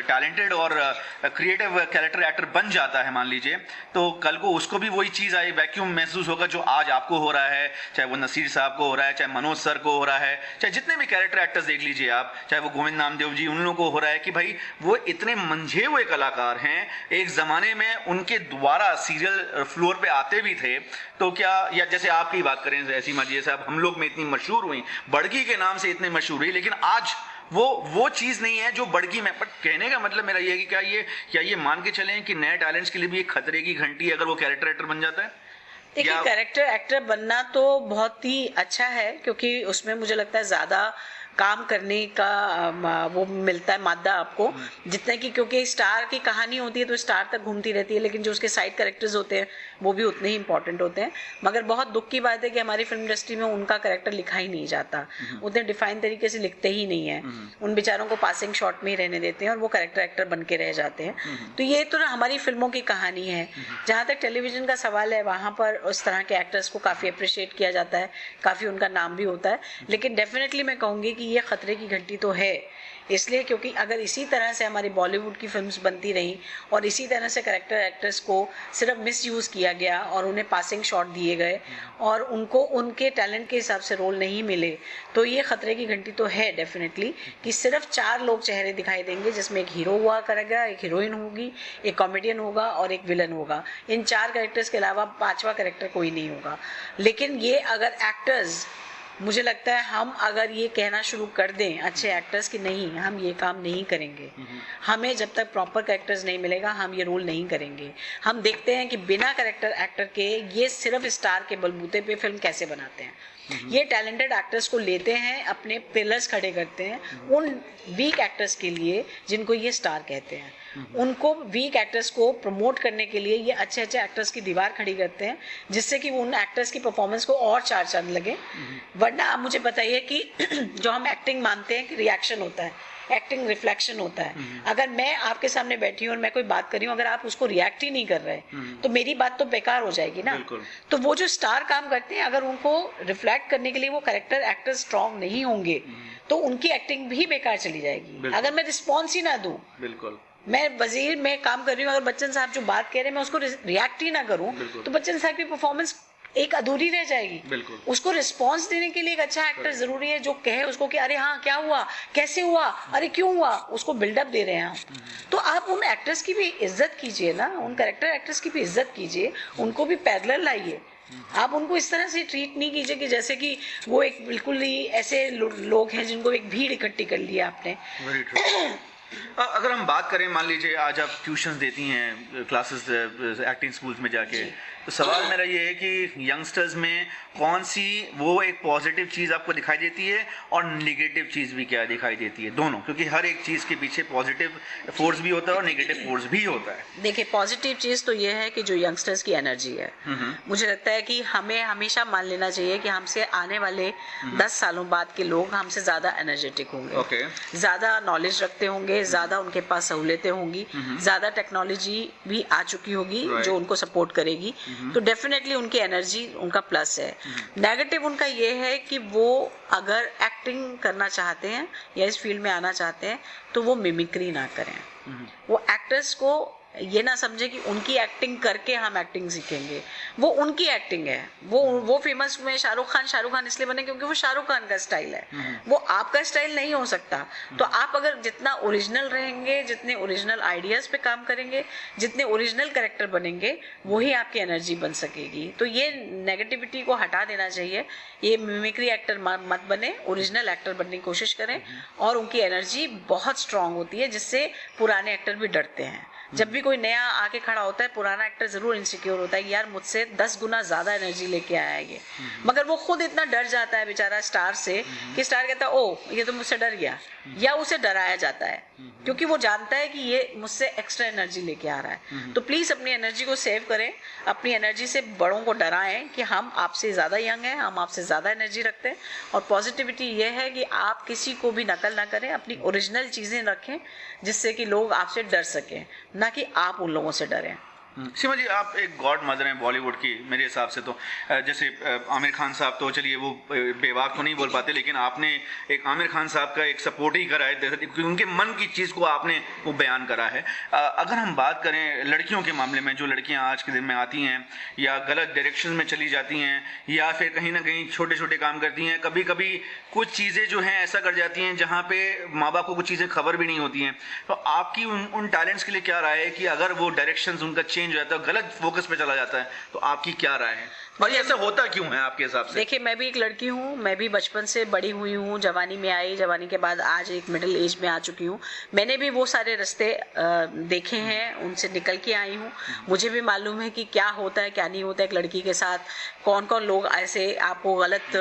टैलेंटेड और क्रिएटिव कैरेक्टर एक्टर बन जाता है मान लीजिए, तो कल को उसको भी वही चीज़ आई, वैक्यूम महसूस होगा जो आज आपको हो रहा है, चाहे वो नसीर साहब को हो रहा है, चाहे मनोज सर को हो रहा है, चाहे जितने भी कैरेक्टर एक्टर्स देख लीजिए आप, चाहे वो गोविंद नामदेव जी, उन लोगों को हो रहा है कि भाई वो इतने मंझे हुए कलाकार हैं, एक ज़माने में उनके द्वारा सीरियल फ्लोर पे आते भी थे, तो क्या, या जैसे आपकी बात करें ऐसी माजिए साहब, हम लोग में इतनी मशहूर हुई, बड़की के नाम से इतने मशहूर हुई, लेकिन आज वो चीज नहीं है जो बड़की में। बट कहने का मतलब मेरा ये है कि क्या ये मान के चलें कि नए टैलेंट्स के लिए भी एक खतरे की घंटी है अगर वो कैरेक्टर एक्टर बन जाता है? देखिए, कैरेक्टर एक्टर बनना तो बहुत ही अच्छा है, क्योंकि उसमें मुझे लगता है ज्यादा काम करने का वो मिलता है मादा आपको, जितने की, क्योंकि स्टार की कहानी होती है तो स्टार तक घूमती रहती है, लेकिन जो उसके साइड कैरेक्टर्स होते हैं वो भी उतने ही इंपॉर्टेंट होते हैं। मगर बहुत दुख की बात है कि हमारी फिल्म इंडस्ट्री में उनका कैरेक्टर लिखा ही नहीं जाता, उतने डिफाइन तरीके से लिखते ही नहीं है, उन बेचारों को पासिंग शॉट में ही रहने देते हैं और वो कैरेक्टर एक्टर बन के रह जाते हैं। तो ये तो हमारी फिल्मों की कहानी है। जहाँ तक टेलीविजन का सवाल है, वहाँ पर उस तरह के एक्टर्स को काफ़ी अप्रिशिएट किया जाता है, काफ़ी उनका नाम भी होता है, लेकिन डेफिनेटली मैं कहूँगी कि ये खतरे की घंटी तो है, इसलिए क्योंकि अगर इसी तरह से हमारी बॉलीवुड की फिल्म्स बनती रहीं और इसी तरह से कैरेक्टर एक्टर्स को सिर्फ मिसयूज़ किया गया और उन्हें पासिंग शॉट दिए गए और उनको उनके टैलेंट के हिसाब से रोल नहीं मिले, तो ये खतरे की घंटी तो है डेफिनेटली, कि सिर्फ 4 लोग चेहरे दिखाई देंगे, जिसमें एक हीरो हुआ करेगा, एक हीरोइन होगी, एक कॉमेडियन होगा और एक विलन होगा। इन 4 कैरेक्टर्स के अलावा 5वां कैरेक्टर कोई नहीं होगा। लेकिन ये अगर एक्टर्स मुझे लगता है हम अगर ये कहना शुरू कर दें अच्छे एक्टर्स कि नहीं हम ये काम नहीं करेंगे, हमें जब तक प्रॉपर कैरेक्टर्स नहीं मिलेगा हम ये रोल नहीं करेंगे। हम देखते हैं कि बिना कैरेक्टर एक्टर के ये सिर्फ स्टार के बलबूते पे फिल्म कैसे बनाते हैं। ये टैलेंटेड एक्टर्स को लेते हैं, अपने पिलर्स खड़े करते हैं उन वीक एक्टर्स के लिए जिनको ये स्टार कहते हैं। उनको वीक एक्टर्स को प्रमोट करने के लिए ये अच्छे अच्छे एक्टर्स की दीवार खड़ी करते हैं, जिससे कि उन एक्टर्स की परफॉर्मेंस को और चार चांद लगे। वरना आप मुझे बताइए कि जो हम एक्टिंग मानते हैं कि रिएक्शन होता है, एक्टिंग रिफ्लेक्शन होता है। अगर मैं आपके सामने बैठी हूँ और मैं कोई बात कर रही हूँ, अगर आप उसको रिएक्ट ही नहीं कर रहे तो मेरी बात तो बेकार हो जाएगी ना। तो वो जो स्टार काम करते हैं, अगर उनको रिफ्लेक्ट करने के लिए वो कैरेक्टर एक्टर स्ट्रांग नहीं होंगे तो उनकी एक्टिंग भी बेकार चली जाएगी। अगर मैं रिस्पॉन्स ही ना दूं, बिल्कुल मैं वजीर में काम कर रही हूँ, अगर बच्चन साहब जो बात कह रहे हैं मैं उसको रिएक्ट ही ना करूँ तो बच्चन साहब की परफॉर्मेंस एक अधूरी रह जाएगी। बिल्कुल उसको रिस्पांस देने के लिए एक अच्छा एक्टर जरूरी है जो कहे उसको कि अरे हाँ क्या हुआ, कैसे हुआ, अरे क्यों हुआ, उसको बिल्डअप दे रहे हैं। तो आप उन एक्टर्स की भी इज्जत कीजिए ना, उन कैरेक्टर एक्टर्स की भी इज्जत कीजिए, उनको भी पैरेलल लाइए। आप उनको इस तरह से ट्रीट नहीं कीजिए कि जैसे कि वो एक बिल्कुल ही ऐसे लोग हैं जिनको एक भीड़ इकट्ठी कर लिया आपने। अगर हम बात करें, मान लीजिए आज आप ट्यूशंस देती हैं क्लासेस एक्टिंग स्कूल्स में जाके, तो सवाल मेरा ये है कि यंगस्टर्स में कौन सी वो एक पॉजिटिव चीज़ आपको दिखाई देती है और नेगेटिव चीज़ भी क्या दिखाई देती है, दोनों, क्योंकि हर एक चीज़ के पीछे पॉजिटिव फोर्स भी होता है और नेगेटिव फोर्स भी होता है। देखिए पॉजिटिव चीज़ तो ये है कि जो यंगस्टर्स की एनर्जी है, मुझे लगता है कि हमें हमेशा मान लेना चाहिए कि हमसे आने वाले 10 सालों बाद के लोग हमसे ज़्यादा एनर्जेटिक होंगे, ज़्यादा नॉलेज रखते होंगे, ज़्यादा उनके पास सहूलियतें होंगी, ज़्यादा टेक्नोलॉजी भी आ चुकी होगी जो उनको सपोर्ट करेगी। तो डेफिनेटली उनकी एनर्जी उनका प्लस है। नेगेटिव उनका ये है कि वो अगर एक्टिंग करना चाहते हैं या इस फील्ड में आना चाहते हैं तो वो मिमिक्री ना करें। वो एक्टर्स को ये ना समझे कि उनकी एक्टिंग करके हम एक्टिंग सीखेंगे। वो उनकी एक्टिंग है, वो फेमस हुए शाहरुख खान इसलिए बने क्योंकि वो शाहरुख खान का स्टाइल है, वो आपका स्टाइल नहीं हो सकता। तो आप अगर जितना ओरिजिनल रहेंगे, जितने ओरिजिनल आइडियाज पे काम करेंगे, जितने ओरिजिनल कैरेक्टर बनेंगे, वही आपकी एनर्जी बन सकेगी। तो ये नेगेटिविटी को हटा देना चाहिए। ये मिमिक्री एक्टर मत बने, ओरिजिनल एक्टर बनने की कोशिश करें और उनकी एनर्जी बहुत स्ट्रांग होती है, जिससे पुराने एक्टर भी डरते हैं। जब भी कोई नया आके खड़ा होता है, पुराना एक्टर जरूर इनसिक्योर होता है कि यार मुझसे 10 गुना ज्यादा एनर्जी लेके आया है ये, मगर वो खुद इतना डर जाता है बेचारा स्टार से कि स्टार कहता है ओ ये तो मुझसे डर गया, या उसे डराया जाता है क्योंकि वो जानता है कि ये मुझसे एक्स्ट्रा एनर्जी लेके आ रहा है। तो प्लीज अपनी एनर्जी को सेव करें, अपनी एनर्जी से बड़ों को डराएं कि हम आपसे ज्यादा यंग हैं, हम आपसे ज्यादा एनर्जी रखते हैं। और पॉजिटिविटी ये है कि आप किसी को भी नकल ना करें, अपनी ओरिजिनल चीजें रखें जिससे कि लोग आपसे डर सकें, ना कि आप उन लोगों से डरें। सीमा जी, आप एक गॉड मदर हैं बॉलीवुड की मेरे हिसाब से। तो जैसे आमिर खान साहब तो चलिए वो बेबाक तो नहीं बोल पाते, लेकिन आपने एक आमिर खान साहब का एक सपोर्ट ही करा है, क्योंकि उनके मन की चीज़ को आपने वो बयान करा है। अगर हम बात करें लड़कियों के मामले में, जो लड़कियां आज के दिन में आती हैं या गलत डायरेक्शन में चली जाती हैं या फिर कहीं ना कहीं छोटे छोटे काम करती हैं, कभी कभी कुछ चीज़ें जो हैं ऐसा कर जाती हैं जहाँ पे माँ बाप को कुछ चीज़ें खबर भी नहीं होती हैं, तो आपकी उन टैलेंट्स के लिए क्या राय है कि अगर वो डायरेक्शन उनका चेंज हो जाता है, गलत फोकस पे चला जाता है, तो आपकी क्या राय है और ये ऐसा होता क्यों है आपके हिसाब से? देखिए मैं भी एक लड़की हूँ, मैं भी बचपन से बड़ी हुई हूँ, जवानी में आई, जवानी के बाद आज एक मिडिल एज में आ चुकी हूँ। मैंने भी वो सारे रास्ते देखे हैं, उनसे निकल के आई हूँ। मुझे भी मालूम है कि क्या होता है क्या नहीं होता है एक लड़की के साथ, कौन कौन लोग ऐसे आपको गलत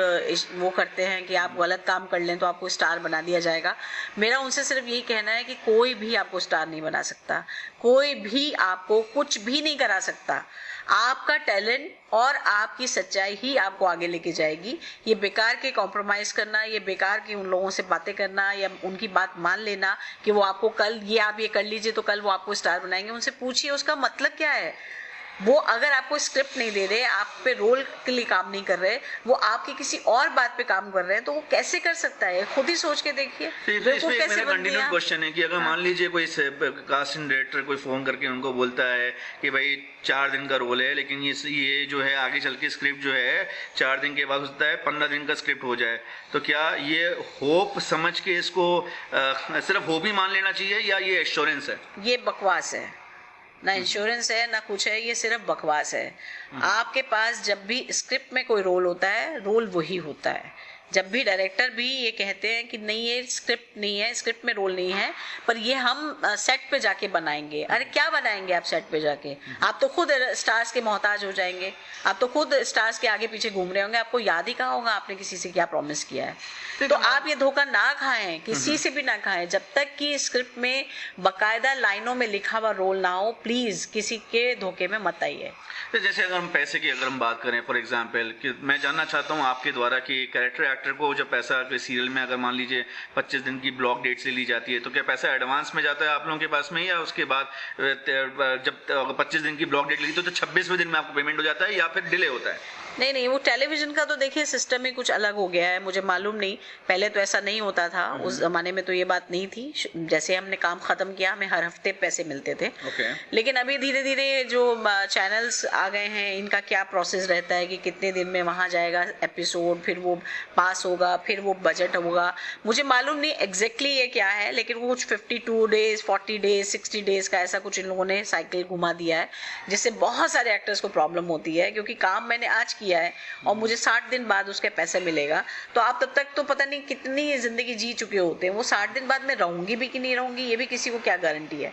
वो करते हैं कि आप गलत काम कर लें तो आपको स्टार बना दिया जाएगा। मेरा उनसे सिर्फ यही कहना है कि कोई भी आपको स्टार नहीं बना सकता, कोई भी आपको कुछ भी नहीं करा सकता। आपका टैलेंट और आपकी सच्चाई ही आपको आगे लेके जाएगी। ये बेकार के कॉम्प्रोमाइज करना, ये बेकार की उन लोगों से बातें करना या उनकी बात मान लेना कि वो आपको कल ये आप ये कर लीजिए तो कल वो आपको स्टार बनाएंगे, उनसे पूछिए उसका मतलब क्या है। वो अगर आपको स्क्रिप्ट नहीं दे रहे, आप पे रोल के लिए काम नहीं कर रहे, वो आपकी किसी और बात पे काम कर रहे हैं, तो वो कैसे कर सकता है? खुद ही सोच के देखिए। तो इसमें मेरा कंटिन्यू क्वेश्चन है कि अगर मान लीजिए कोई कास्टिंग डायरेक्टर कोई फोन करके उनको बोलता है कि भाई 4 दिन का रोल है, लेकिन ये जो है आगे चल के स्क्रिप्ट जो है 4 दिन के बाद होता है 15 दिन का स्क्रिप्ट हो जाए, तो क्या ये होप समझ के इसको सिर्फ होप ही मान लेना चाहिए या ये एश्योरेंस है? ये बकवास है, ना इंश्योरेंस है ना कुछ है, ये सिर्फ बकवास है। आपके पास जब भी स्क्रिप्ट में कोई रोल होता है, रोल वही होता है। जब भी डायरेक्टर भी ये कहते हैं कि नहीं ये स्क्रिप्ट नहीं है, स्क्रिप्ट में रोल नहीं है, पर ये हम सेट पे जाके बनाएंगे। अरे क्या बनाएंगे आप सेट पे जाके? आप तो खुद स्टार्स के मोहताज हो जाएंगे, आप तो खुद स्टार्स के आगे पीछे घूम रहे होंगे, आपको याद ही कहाँ होगा आपने किसी से क्या प्रॉमिस किया है। तो आप ये धोखा ना खाएं, किसी से भी ना खाएं, जब तक कि स्क्रिप्ट में बकायदा लाइनों में लिखा हुआ रोल ना हो, प्लीज किसी के धोखे में मत आइए। तो जैसे अगर हम पैसे की अगर हम बात करें फॉर एग्जांपल, कि मैं जानना चाहता हूँ आपके द्वारा कि कैरेक्टर एक्टर को जब पैसा सीरियल में अगर मान लीजिए 25 दिन की ब्लॉक डेट से ली जाती है, तो क्या पैसा एडवांस में जाता है आप लोगों के पास में, या उसके बाद जब 25 दिन की ब्लॉक डेट ली तो 26वें दिन में आपको पेमेंट हो जाता है, या फिर डिले होता है? नहीं, वो टेलीविजन का तो देखिए सिस्टम ही कुछ अलग हो गया है, मुझे मालूम नहीं, पहले तो ऐसा नहीं होता था। उस जमाने में तो ये बात नहीं थी। जैसे हमने काम खत्म किया हमें हर हफ्ते पैसे मिलते थे। लेकिन अभी धीरे धीरे जो चैनल्स आ गए हैं, इनका क्या प्रोसेस रहता है कि कितने दिन में वहां जाएगा एपिसोड, फिर वो पास होगा, फिर वो बजट होगा, मुझे मालूम नहीं एग्जैक्टली ये क्या है, लेकिन वो कुछ 52 डेज 40 डेज 60 डेज का ऐसा कुछ इन लोगों ने साइकिल घुमा दिया है, जिससे बहुत सारे एक्टर्स को प्रॉब्लम होती है, क्योंकि काम मैंने आज किया है और मुझे 60 दिन बाद उसके पैसे मिलेगा, तो आप तब तक तो पता नहीं कितनी जिंदगी जी चुके होते हैं। वो 60 दिन बाद मैं रहूंगी भी कि नहीं रहूंगी ये भी किसी को क्या गारंटी है।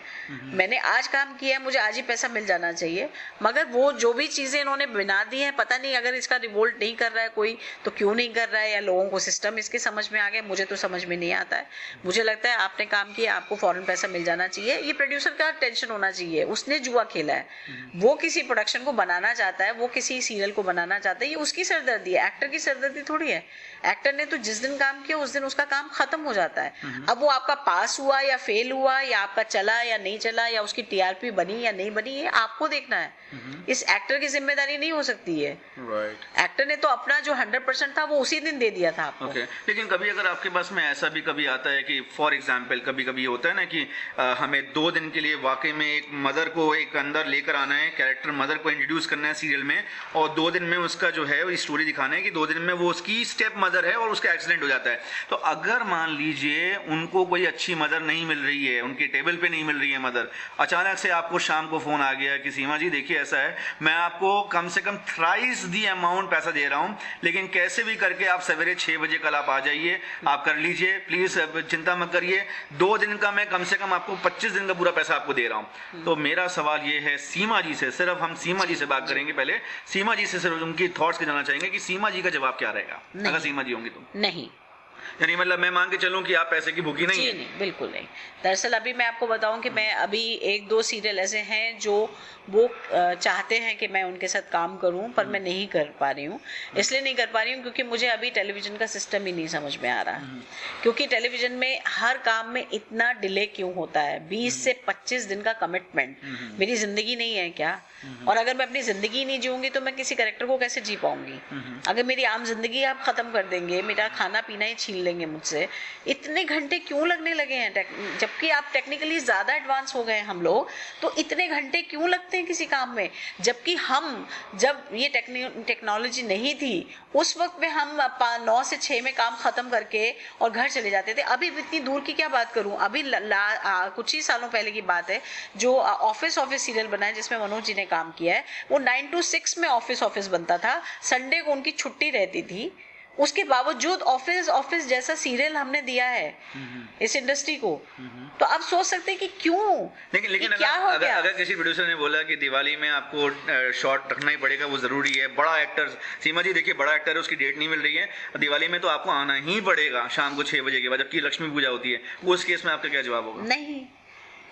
मैंने आज काम किया है, मुझे आज ही पैसा मिल जाना चाहिए, मगर वो जो भी चीजें इन्होंने बना दी है, पता नहीं अगर इसका रिवोल्ट नहीं कर रहा है कोई तो क्यों नहीं कर रहा है, या लोगों को सिस्टम इसके समझ में आ गया, मुझे तो समझ में नहीं आता है। मुझे लगता है आपने काम किया, आपको फौरन पैसा मिल जाना चाहिए। ये प्रोड्यूसर का टेंशन होना चाहिए, उसने जुआ खेला है, वो किसी प्रोडक्शन को बनाना चाहता है, वो किसी सीरियल को बनाना चाहता है, ये उसकी सरदर्दी है, एक्टर की सरदर्दी थोड़ी है। एक्टर ने तो जिस दिन काम किया उस दिन उसका काम खत्म हो जाता है। अब वो आपका पास हुआ या फेल हुआ, या आपका चला या नहीं चला, या उसकी टीआरपी बनी या नहीं बनी, ये आपको देखना है। इस एक्टर की जिम्मेदारी नहीं हो सकती है। एक्टर ने तो अपना जो 100% था वो उसी दिन दे दिया था आपको। लेकिन कभी अगर आपके पास में ऐसा भी कभी आता है कि फॉर एग्जाम्पल कभी कभी होता है ना कि हमें 2 दिन के लिए वाकई में एक मदर को एक अंदर लेकर आना है, कैरेक्टर मदर को इंट्रोड्यूस करना है सीरियल में, और 2 दिन में उसका जो है स्टोरी दिखाना है कि 2 दिन में वो उसकी स्टेप मदर है और उसका एक्सीडेंट हो जाता है। तो अगर मान लीजिए उनको कोई अच्छी मदर नहीं मिल रही है, उनके टेबल पे नहीं मिल रही है मदर, अचानक से आपको शाम को फोन आ गया कि सीमा जी देखिए ऐसा है, मैं आपको कम से कम थ्राइस दी अमाउंट पैसा दे रहा हूं, लेकिन कैसे भी करके आप सवेरे 6 बजे कल आप आ जाइए, आप कर लीजिए प्लीज, चिंता मत करिए, 2 दिन का मैं कम से कम आपको 25 दिन का पूरा पैसा आपको दे रहा हूं। तो मेरा सवाल ये है सीमा जी से, सिर्फ हम सीमा जी से बात करेंगे पहले, सीमा जी से सिर्फ उनकी थॉट्स जानना चाहेंगे कि सीमा जी का जवाब क्या रहेगा अगर सीमा जी होंगी तो। नहीं, यानी मतलब मैं मान के चलूं कि आप पैसे की भूखी नहीं है? नहीं, बिल्कुल नहीं। दरअसल अभी मैं आपको बताऊं कि मैं अभी 1-2 सीरियल ऐसे हैं जो वो चाहते हैं कि मैं उनके साथ काम करूं, पर मैं नहीं कर पा रही हूं। इसलिए नहीं कर पा रही हूं क्योंकि मुझे अभी टेलीविजन का सिस्टम ही नहीं समझ में आ रहा, क्योंकि टेलीविजन में हर काम में इतना डिले क्यों होता है। 20 से 25 दिन का कमिटमेंट, मेरी जिंदगी नहीं है क्या? और अगर मैं अपनी जिंदगी नहीं जीऊंगी तो मैं किसी कैरेक्टर को कैसे जी पाऊंगी? अगर मेरी आम जिंदगी आप खत्म कर देंगे, मेरा खाना पीना ही छीन लेंगे मुझसे, इतने घंटे क्यों लगने लगे हैं? जबकि आप टेक्निकली ज्यादा एडवांस हो गए हम लोग, तो इतने घंटे क्यों लगते हैं किसी काम में? जबकि हम जब ये टेक्नोलॉजी नहीं थी उस वक्त में हम 9 से 6 में काम खत्म करके और घर चले जाते थे। अभी इतनी दूर की क्या बात करूं, अभी कुछ ही सालों पहले की बात है, जो ऑफिस सीरियल बना है जिसमें मनोज जी ने काम किया है, वो 9 to 6 में ऑफिस बनता था, संडे को उनकी छुट्टी रहती थी, उसके बावजूद ऑफिस जैसा सीरियल हमने दिया है इस इंडस्ट्री को। तो आप सोच सकते हैं कि क्यों, लेकिन क्या हो गया? अगर किसी प्रोड्यूसर ने बोला कि दिवाली में आपको शॉट रखना ही पड़ेगा, वो जरूरी है, बड़ा एक्टर, सीमा जी देखिए बड़ा एक्टर है, उसकी डेट नहीं मिल रही है, दिवाली में तो आपको आना ही पड़ेगा शाम को 6 बजे के बाद, जबकि लक्ष्मी पूजा होती है, उस केस में आपका क्या जवाब होगा? नहीं,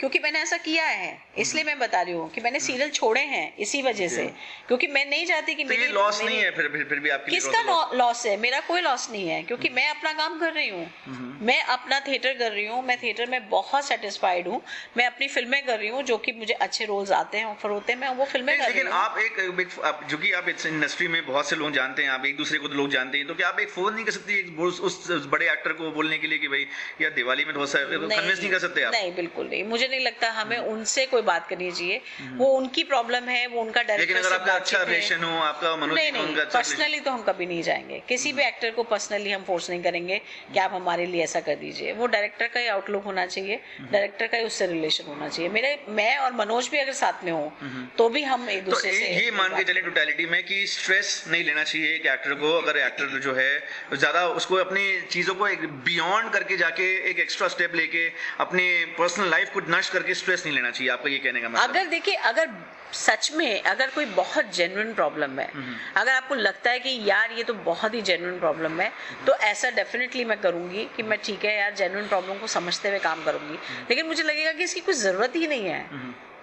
क्योंकि मैंने ऐसा किया है, इसलिए मैं बता रही हूँ कि मैंने सीरियल छोड़े हैं इसी वजह से, क्योंकि मैं नहीं चाहती कि मेरी लॉस नहीं है। फिर भी आपकी किसका लॉस है? मेरा कोई लॉस नहीं है, क्योंकि मैं अपना काम कर रही हूँ, मैं अपना थिएटर कर रही हूँ, मैं थिएटर में बहुत सेटिस्फाइड हूँ, मैं अपनी फिल्में कर रही हूँ, जो कि मुझे अच्छे रोल्स आते हैं, ऑफर होते हैं, मैं वो फिल्में कर रही हूँ। लेकिन आप जो कि आप इस इंडस्ट्री में बहुत से लोग जानते हैं, आप एक दूसरे को लोग जानते हैं, तो क्या आप एक फोन नहीं कर सकती उस बड़े एक्टर को बोलने के लिए कि भाई यार दिवाली में कन्विंस नहीं कर सकते आप? नहीं, बिल्कुल नहीं, मुझे मुझे नहीं लगता हमें उनसे कोई बात करनी चाहिए, वो उनकी प्रॉब्लम है, वो उनका डायरेक्टर लेकिन अगर आपका अच्छा रिलेशन हो, आपका मनोज जी का उनका अच्छा पर्सनली तो हम कभी नहीं जाएंगे, किसी भी एक्टर को पर्सनली हम फोर्स नहीं करेंगे कि आप हमारे लिए ऐसा कर दीजिए। वो डायरेक्टर का ही आउटलुक होना चाहिए, डायरेक्टर का ही उससे रिलेशन होना चाहिए। मैं और मनोज भी अगर साथ में हो तो भी हम एक दूसरे से ये मान के चले टोटलिटी में कि स्ट्रेस नहीं लेना चाहिए एक एक्टर को। अगर एक्टर जो है ज्यादा उसको अपनी चीजों को एक बियॉन्ड करके जाके एक एक्स्ट्रा स्टेप लेके अपनी पर्सनल लाइफ को नष्ट करके स्ट्रेस नहीं लेना चाहिए, आपका ये कहने का मतलब? अगर देखिए, अगर सच में अगर कोई बहुत जेन्युइन प्रॉब्लम है, अगर आपको लगता है कि यार ये तो बहुत ही जेन्युइन प्रॉब्लम है, तो ऐसा डेफिनेटली मैं करूंगी कि मैं ठीक है यार जेन्युइन प्रॉब्लम को समझते हुए काम करूंगी। लेकिन मुझे लगेगा कि इसकी कोई जरूरत ही नहीं है,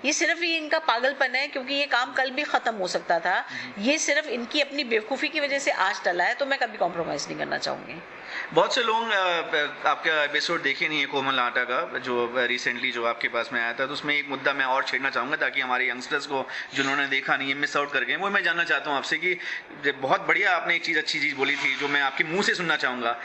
ये सिर्फ ये इनका पागलपन है, क्योंकि ये काम कल भी खत्म हो सकता था, ये सिर्फ इनकी अपनी बेवकूफ़ी की वजह से आज टला है, तो मैं कभी कॉम्प्रोमाइज़ नहीं करना चाहूँगी। बहुत से लोग आपका एपिसोड देखे नहीं है कोमल आटा का, जो रिसेंटली जो आपके पास में आया था, तो उसमें एक मुद्दा मैं और छेड़ना चाहूँगा ताकि हमारे यंगस्टर्स को जिन्होंने देखा नहीं है, मिस आउट कर गए, वो मैं जानना चाहता हूँ आपसे कि बहुत बढ़िया आपने एक अच्छी चीज़ बोली थी जो मैं आपके मुँह से सुनना चाहूँगा।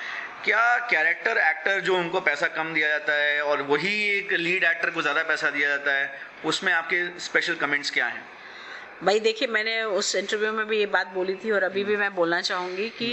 क्या कैरेक्टर एक्टर जो उनको पैसा कम दिया जाता है और वही एक लीड एक्टर को ज़्यादा पैसा दिया जाता है, उसमें आपके स्पेशल कमेंट्स क्या हैं? भाई देखिए, मैंने उस इंटरव्यू में भी ये बात बोली थी और अभी भी मैं बोलना चाहूँगी कि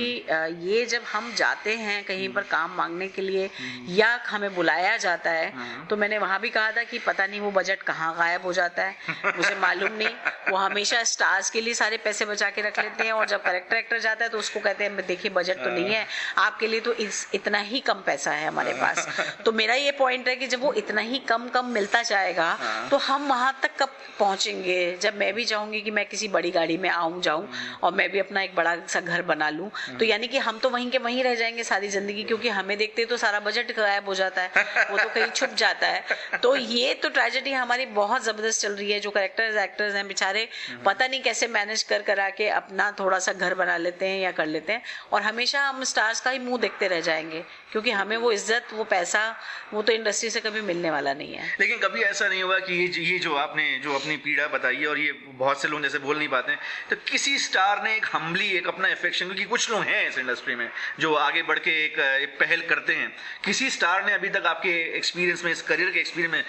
ये जब हम जाते हैं कहीं पर काम मांगने के लिए या हमें बुलाया जाता है, तो मैंने वहाँ भी कहा था कि पता नहीं वो बजट कहाँ गायब हो जाता है, मुझे मालूम नहीं। वो हमेशा स्टार्स के लिए सारे पैसे बचा के रख लेते हैं और जब कैरेक्टर एक्टर जाता है तो उसको कहते हैं देखिए बजट तो नहीं है आपके लिए, तो इतना ही कम पैसा है हमारे पास। तो मेरा ये पॉइंट है कि जब वो इतना ही कम मिलता जाएगा तो हम वहाँ तक कब पहुँचेंगे? जब मैं भी चाहूँगी कि मैं किसी बड़ी गाड़ी में जाऊं और मैं भी अपना एक बड़ा सा घर बना लूं, तो यानी कि हम तो वहीं के वहीं रह जाएंगे सारी जिंदगी, क्योंकि हमें देखते तो सारा बजट गायब हो जाता है, वो तो कहीं छुप जाता है। तो ये तो ट्रेजेडी हमारी बहुत जबरदस्त चल रही है। जो कैरेक्टर्स एक्टर्स हैं बेचारे पता नहीं कैसे मैनेज करा के अपना थोड़ा सा घर बना लेते हैं या कर लेते हैं, और हमेशा हम स्टार्स का ही मुंह देखते रह जाएंगे, क्योंकि हमें वो इज्जत, वो पैसा, वो तो इंडस्ट्री से कभी मिलने वाला नहीं है। लेकिन कभी ऐसा नहीं हुआ कि ये जो आपने जो अपनी पीड़ा बताई है और ये बहुत से लोग जैसे बोल नहीं पाते हैं, तो किसी स्टार ने एक हम्बली एक अपना अफेक्शन, क्योंकि कुछ लोग हैं इस इंडस्ट्री में जो आगे बढ़ के एक पहल करते हैं, किसी स्टार ने अभी तक आपके एक्सपीरियंस में, इस करियर के एक्सपीरियंस में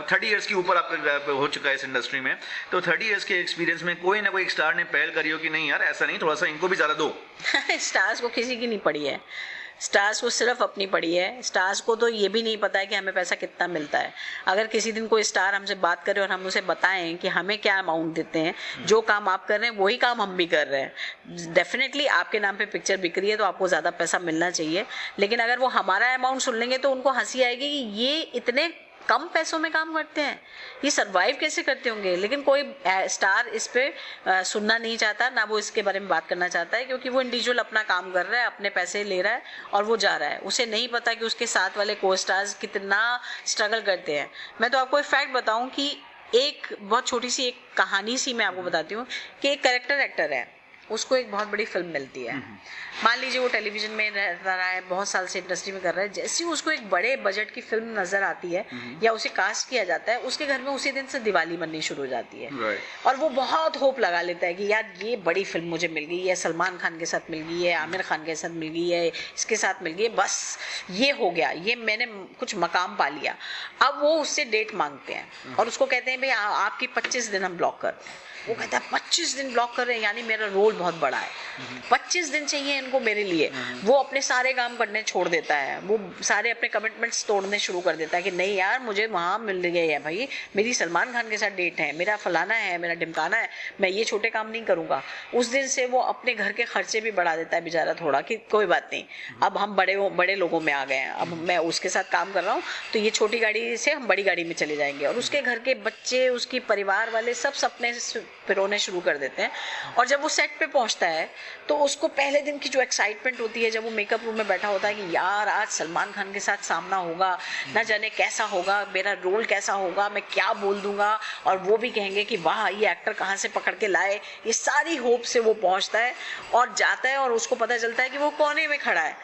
30 ईयर्स के ऊपर आपका हो चुका है इस इंडस्ट्री में, तो 30 ईयर्स के एक्सपीरियंस में कोई ना कोई एक स्टार ने पहल करी हो कि नहीं यार ऐसा नहीं, थोड़ा सा इनको भी ज़्यादा दो? स्टार्स को किसी की नहीं पड़ी है, स्टार्स को सिर्फ अपनी पड़ी है। स्टार्स को तो ये भी नहीं पता है कि हमें पैसा कितना मिलता है। अगर किसी दिन कोई स्टार हमसे बात करे और हम उसे बताएं कि हमें क्या अमाउंट देते हैं, जो काम आप कर रहे हैं वही काम हम भी कर रहे हैं, डेफिनेटली आपके नाम पे पिक्चर बिक रही है तो आपको ज़्यादा पैसा मिलना चाहिए। लेकिन अगर वो हमारा अमाउंट सुन लेंगे तो उनको हंसी आएगी कि ये इतने कम पैसों में काम करते हैं, ये सरवाइव कैसे करते होंगे। लेकिन कोई स्टार इस पे सुनना नहीं चाहता, ना वो इसके बारे में बात करना चाहता है, क्योंकि वो इंडिविजुअल अपना काम कर रहा है, अपने पैसे ले रहा है और वो जा रहा है। उसे नहीं पता कि उसके साथ वाले को स्टार्स कितना स्ट्रगल करते हैं। मैं तो आपको एक फैक्ट बताऊं कि एक बहुत छोटी सी एक कहानी सी मैं आपको बताती हूँ कि एक कैरेक्टर एक्टर है, उसको एक बहुत बड़ी फिल्म मिलती है। मान लीजिए वो टेलीविजन में रह रहा है, बहुत साल से इंडस्ट्री में कर रहा है, जैसे ही उसको एक बड़े बजट की फिल्म नजर आती है या उसे कास्ट किया जाता है, उसके घर में उसी दिन से दिवाली बननी शुरू हो जाती है। और वो बहुत होप लगा लेता है कि यार ये बड़ी फिल्म मुझे मिल गई है, सलमान खान के साथ मिल गई है, आमिर खान के साथ मिल गई है, इसके साथ मिल गई है, बस ये हो गया, ये मैंने कुछ मकाम पा लिया। अब वो उससे डेट मांगते हैं और उसको कहते हैं भाई आपकी 25 दिन हम ब्लॉक कर रहे हैं। वो कहता है 25 दिन ब्लॉक कर रहे हैं, यानी मेरा रोल बहुत बड़ा है, 25 दिन चाहिए इनको मेरे लिए। वो अपने सारे काम करने छोड़ देता है, वो सारे अपने कमिटमेंट्स तोड़ने शुरू कर देता है कि नहीं यार मुझे वहाँ मिल गई है भाई, मेरी सलमान खान के साथ डेट है, मेरा फलाना है, मेरा ढिमकाना है, मैं ये छोटे काम नहीं करूँगा। उस दिन से वो अपने घर के खर्चे भी बढ़ा देता है बेचारा थोड़ा, कि कोई बात नहीं, अब हम बड़े लोगों में आ गए हैं, अब मैं उसके साथ काम कर रहा हूँ तो ये छोटी गाड़ी से हम बड़ी गाड़ी में चले जाएंगे। और उसके घर के बच्चे, उसकी परिवार वाले सब सपने पिरोने शुरू कर देते हैं। और जब वो सेट पे पहुंचता है तो उसको पहले दिन की जो एक्साइटमेंट होती है, जब वो मेकअप रूम में बैठा होता है कि यार आज सलमान खान के साथ सामना होगा, ना जाने कैसा होगा, मेरा रोल कैसा होगा, मैं क्या बोल दूंगा, और वो भी कहेंगे कि वाह ये एक्टर कहाँ से पकड़ के लाए, ये सारी होप से वो पहुंचता है और जाता है और उसको पता चलता है कि वो कोने में खड़ा है।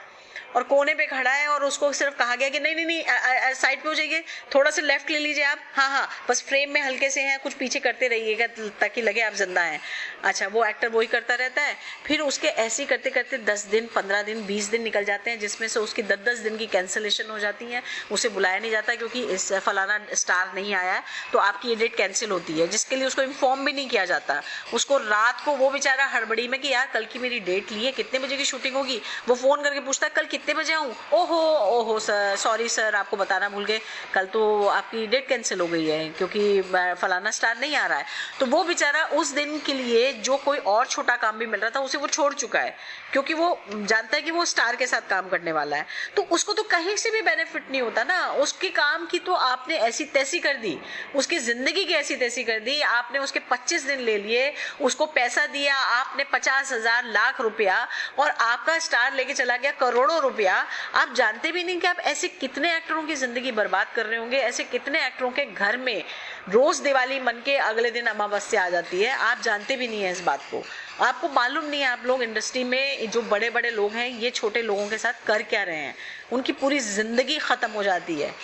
और कोने पे खड़ा है और उसको सिर्फ कहा गया कि नहीं नहीं नहीं साइड पे हो जाइए, थोड़ा सा लेफ्ट ले लीजिए आप, हाँ हाँ बस फ्रेम में हल्के से हैं, कुछ पीछे करते रहिएगा ताकि लगे आप जिंदा हैं। अच्छा, वो एक्टर वही करता रहता है। फिर उसके ऐसे करते करते 10 दिन 15 दिन 20 दिन निकल जाते हैं, जिसमें से उसकी 10-10 दिन की कैंसिलेशन हो जाती है, उसे बुलाया नहीं जाता क्योंकि इस फलाना स्टार नहीं आया है तो आपकी ये डेट कैंसिल होती है, जिसके लिए उसको इन्फॉर्म भी नहीं किया जाता। उसको रात को वो बेचारा हड़बड़ी में कि यार कल की मेरी डेट ली है, कितने बजे की शूटिंग होगी, वो फोन करके पूछता है कल कितने बजे आऊँ, ओहो सर सॉरी सर आपको बताना भूल गए, कल तो आपकी डेट कैंसिल हो गई है क्योंकि फलाना स्टार नहीं आ रहा है। तो वो बेचारा उस दिन के लिए जो कोई और छोटा काम भी मिल रहा था उसे वो छोड़ चुका है, क्योंकि वो जानता है कि वो स्टार के साथ काम करने वाला है। तो उसको तो कहीं से भी बेनिफिट नहीं होता ना, उसके काम की तो आपने ऐसी तैसी कर दी, उसकी जिंदगी की ऐसी तैसी कर दी, आपने उसके 25 दिन ले लिए, उसको पैसा दिया आपने 50,000 लाख रुपया, और आपका स्टार लेके चला गया करोड़ों रुपया। आप जानते भी नहीं कि आप ऐसे कितने एक्टरों की जिंदगी बर्बाद कर रहे होंगे, ऐसे कितने एक्टरों के घर में रोज दिवाली मन के अगले दिन अमावस्या आ जाती है, आप जानते भी नहीं है इस बात को, आपको मालूम नहीं है। आप लोग इंडस्ट्री में जो बड़े बड़े लोग हैं ये छोटे लोगों के साथ कर क्या रहे हैं, उनकी पूरी जिंदगी खत्म हो जाती है,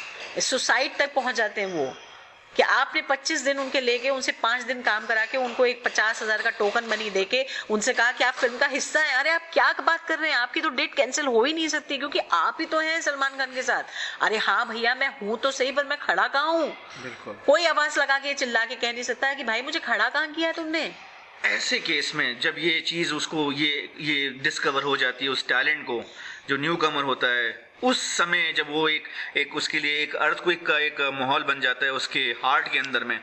सुसाइड तक पहुंच जाते हैं वो, कि आपने 25 दिन उनके लेके उनसे 5 दिन काम करा के उनको एक 50,000 का टोकन मनी देके उनसे कहा कि आप फिल्म का हिस्सा हैं। अरे आप क्या बात कर रहे हैं, आपकी तो डेट कैंसिल हो ही नहीं सकती क्योंकि आप ही तो हैं सलमान खान के साथ। अरे हाँ भैया मैं हूं तो सही, पर मैं खड़ा कहाँ हूँ? कोई आवाज लगा के चिल्ला के कह नहीं सकता है कि भाई मुझे खड़ा कहाँ किया है तुमने। ऐसे केस में जब ये चीज उसको ये डिस्कवर हो जाती है, उस टैलेंट को जो न्यू कमर होता है, उस समय जब वो एक उसके लिए एक अर्थक्वेक का एक माहौल बन जाता है उसके हार्ट के अंदर में,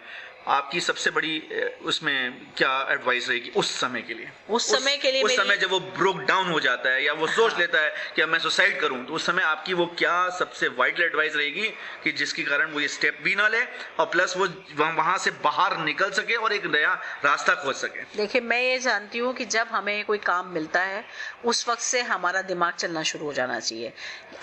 आपकी सबसे बड़ी उसमें क्या एडवाइस रहेगी उस समय के लिए? उस समय जब वो ब्रोक डाउन हो जाता है या वो सोच लेता है कि अब मैं सुसाइड करूं, तो उस समय आपकी वो क्या सबसे वाइटल एडवाइस रहेगी कि जिसके कारण वो ये स्टेप भी ना ले और प्लस वो वहां से बाहर निकल सके और एक नया रास्ता खोज सके? देखिए मैं ये जानती हूँ कि जब हमें कोई काम मिलता है उस वक्त से हमारा दिमाग चलना शुरू हो जाना चाहिए।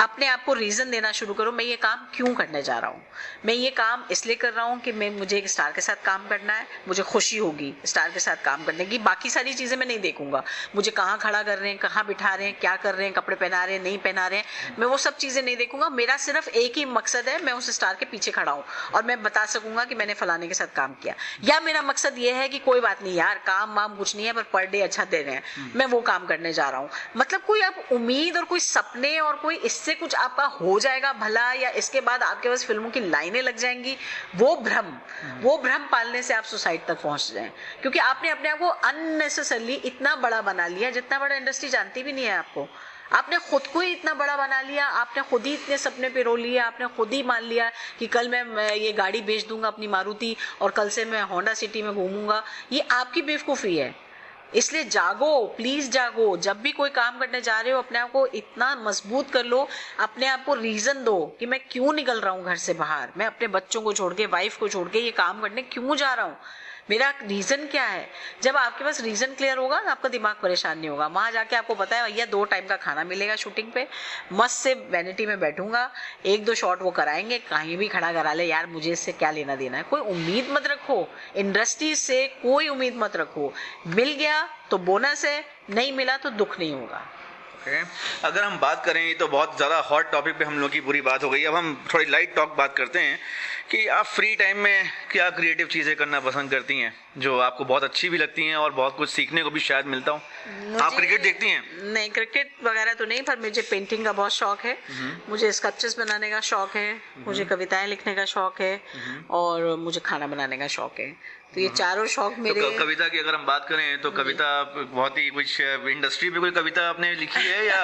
अपने आप को रीजन देना शुरू करो, मैं ये काम क्यों करने जा रहा हूँ, मैं ये काम इसलिए कर रहा हूँ कि मुझे एक स्टार के साथ काम करना है, मुझे खुशी होगी स्टार के साथ काम करने की, बाकी सारी चीजें मैं नहीं देखूंगा, मुझे कहाँ खड़ा कर रहे हैं, कहाँ बिठा रहे हैं, क्या कर रहे हैं, कपड़े पहना रहे हैं, नहीं पहना रहे हैं, मैं वो सब चीजें नहीं देखूंगा। मेरा सिर्फ एक ही मकसद है, मैं उस स्टार के पीछे खड़ा हूँ और मैं बता सकूंगा कि मैंने फलाने के साथ काम किया, या मेरा मकसद ये है कि कोई बात नहीं यार काम वाम कुछ नहीं है पर डे अच्छा दे रहे हैं, मैं वो काम करने जा रहा हूँ। मतलब कोई आप उम्मीद और कोई सपने और कोई इससे कुछ आपका हो जाएगा भला या इसके बाद आपके पास फिल्मों की लाइनें लग जाएंगी, वो भ्रम पालने से आप सुसाइड तक पहुंच जाएं, क्योंकि आपने अपने आप को अननेसेसरली इतना बड़ा बना लिया, जितना बड़ा इंडस्ट्री जानती भी नहीं है आपको। आपने खुद को ही इतना बड़ा बना लिया, आपने खुद ही इतने सपने पिरो लिए, आपने खुद ही मान लिया कि कल मैं ये गाड़ी बेच दूंगा अपनी मारुति और कल से मैं होंडा सिटी में घूमूंगा। ये आपकी बेवकूफ़ी है। इसलिए जागो, प्लीज जागो, जब भी कोई काम करने जा रहे हो अपने आप को इतना मजबूत कर लो, अपने आप को रीजन दो कि मैं क्यों निकल रहा हूँ घर से बाहर, मैं अपने बच्चों को छोड़ के, वाइफ को छोड़ के ये काम करने क्यों जा रहा हूँ, मेरा रीजन क्या है। जब आपके पास रीजन क्लियर होगा आपका दिमाग परेशान नहीं होगा। वहां जाके आपको पता है भैया 2 टाइम का खाना मिलेगा शूटिंग पे, मस्त से वैनिटी में बैठूंगा, 1-2 शॉट वो कराएंगे, कहीं भी खड़ा करा ले यार, मुझे इससे क्या लेना देना है। कोई उम्मीद मत रखो इंडस्ट्री से, कोई उम्मीद मत रखो, मिल गया तो बोनस है, नहीं मिला तो दुख नहीं होगा। अगर हम बात करें तो बहुत ज़्यादा हॉट टॉपिक पे हम लोग की पूरी बात हो गई, अब हम थोड़ी लाइट टॉक बात करते हैं कि आप फ्री टाइम में क्या क्रिएटिव चीज़ें करना पसंद करती हैं जो आपको बहुत अच्छी भी लगती हैं और बहुत कुछ सीखने को भी शायद मिलता हो? आप क्रिकेट देखती हैं? नहीं, क्रिकेट वगैरह तो नहीं, पर मुझे पेंटिंग का बहुत शौक है, मुझे स्कल्पचर्स बनाने का शौक है, मुझे कविताएं लिखने का शौक है और मुझे खाना बनाने का शौक है। तो ये चारों शौक मेरे। तो कविता की अगर हम बात करें तो कविता बहुत ही कुछ इंडस्ट्री पे कोई कविता आपने लिखी है या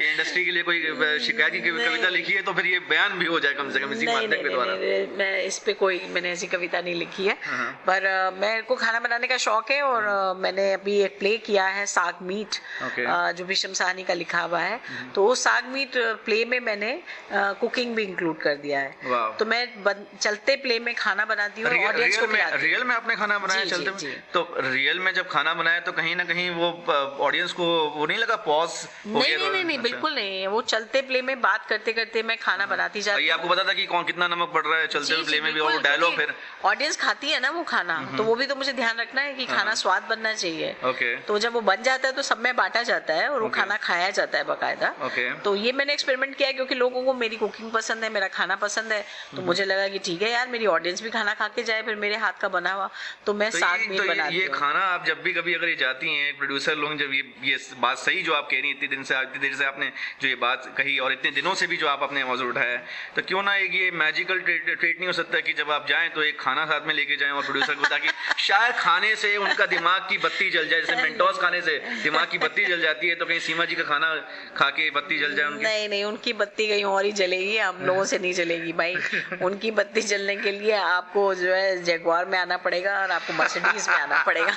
इंडस्ट्री के लिए कोई शिकायत की कविता लिखी है, तो फिर ये बयान भी हो जाए कम से कम इसी माध्यम के द्वारा? मैं इस पे मैंने ऐसी कविता नहीं लिखी है, पर मेरे को खाना बनाने का शौक है और मैंने अभी एक प्ले किया है साग मीट, जो विशम साहनी का लिखा हुआ है, तो वो साग मीट प्ले में मैंने कुकिंग भी इंक्लूड कर दिया है। तो मैं चलते प्ले में खाना बनाती हूँ, ऑडियंस को खिलाती हूँ। रियल में आपने खाना बनाया चलते में? तो रियल में जब खाना बनाया तो कहीं ना कहीं वो ऑडियंस को वो नहीं लगा पॉज हो गया? नहीं, बिल्कुल नहीं। वो चलते प्ले में बात करते करते मैं खाना बनाती जाती हूँ। आपको पता था कि कौन कितना नमक पड़ रहा है चलते प्ले में भी, और डायलॉग फिर ऑडियंस खाती है ना वो खाना, तो वो भी तो मुझे ध्यान रखना है कि खाना स्वाद बनना चाहिए। तो जब वो बन जाता है तो सब में बांटा जाता है और वो खाना खाया जाता है बाकायदा। तो ये मैंने एक्सपेरिमेंट किया क्योंकि लोगों को मेरी कुकिंग पसंद है, मेरा खाना पसंद है, तो मुझे लगा कि ठीक है यार, मेरी ऑडियंस भी खाना खा के जाए फिर मेरे हाथ का बना हुआ, तो मैं साग मील बनाती हूँ। ये खाना आप जब भी कभी अगर ये जाती हैं प्रोड्यूसर लोग, जब ये बात सही जो आप कह रही हैं, इतनी देर से आपने जो ये बात कही और इतने दिनों से भी जो आप अपने मौजूद उठाया, तो क्यों ना एक ये मैजिकल ट्रीट नहीं हो सकता कि जब आप जाएं तो एक खाना साथ में लेके जाएं और प्रोड्यूसर को, ताकि शायद खाने से उनका दिमाग की बत्ती जल जाए, जैसे मेंटोस खाने से दिमाग की बत्ती जल जाती है, तो कहीं सीमा जी का खाना खा के बत्ती जल जाए उनकी? नहीं, उनकी बत्ती कहीं और ही जलेगी, हम लोगों से नहीं जलेगी भाई। उनकी बत्ती जलने के लिए आपको जो है जगुआर में आना पड़ेगा और आपको मर्सिडीज में आना पड़ेगा।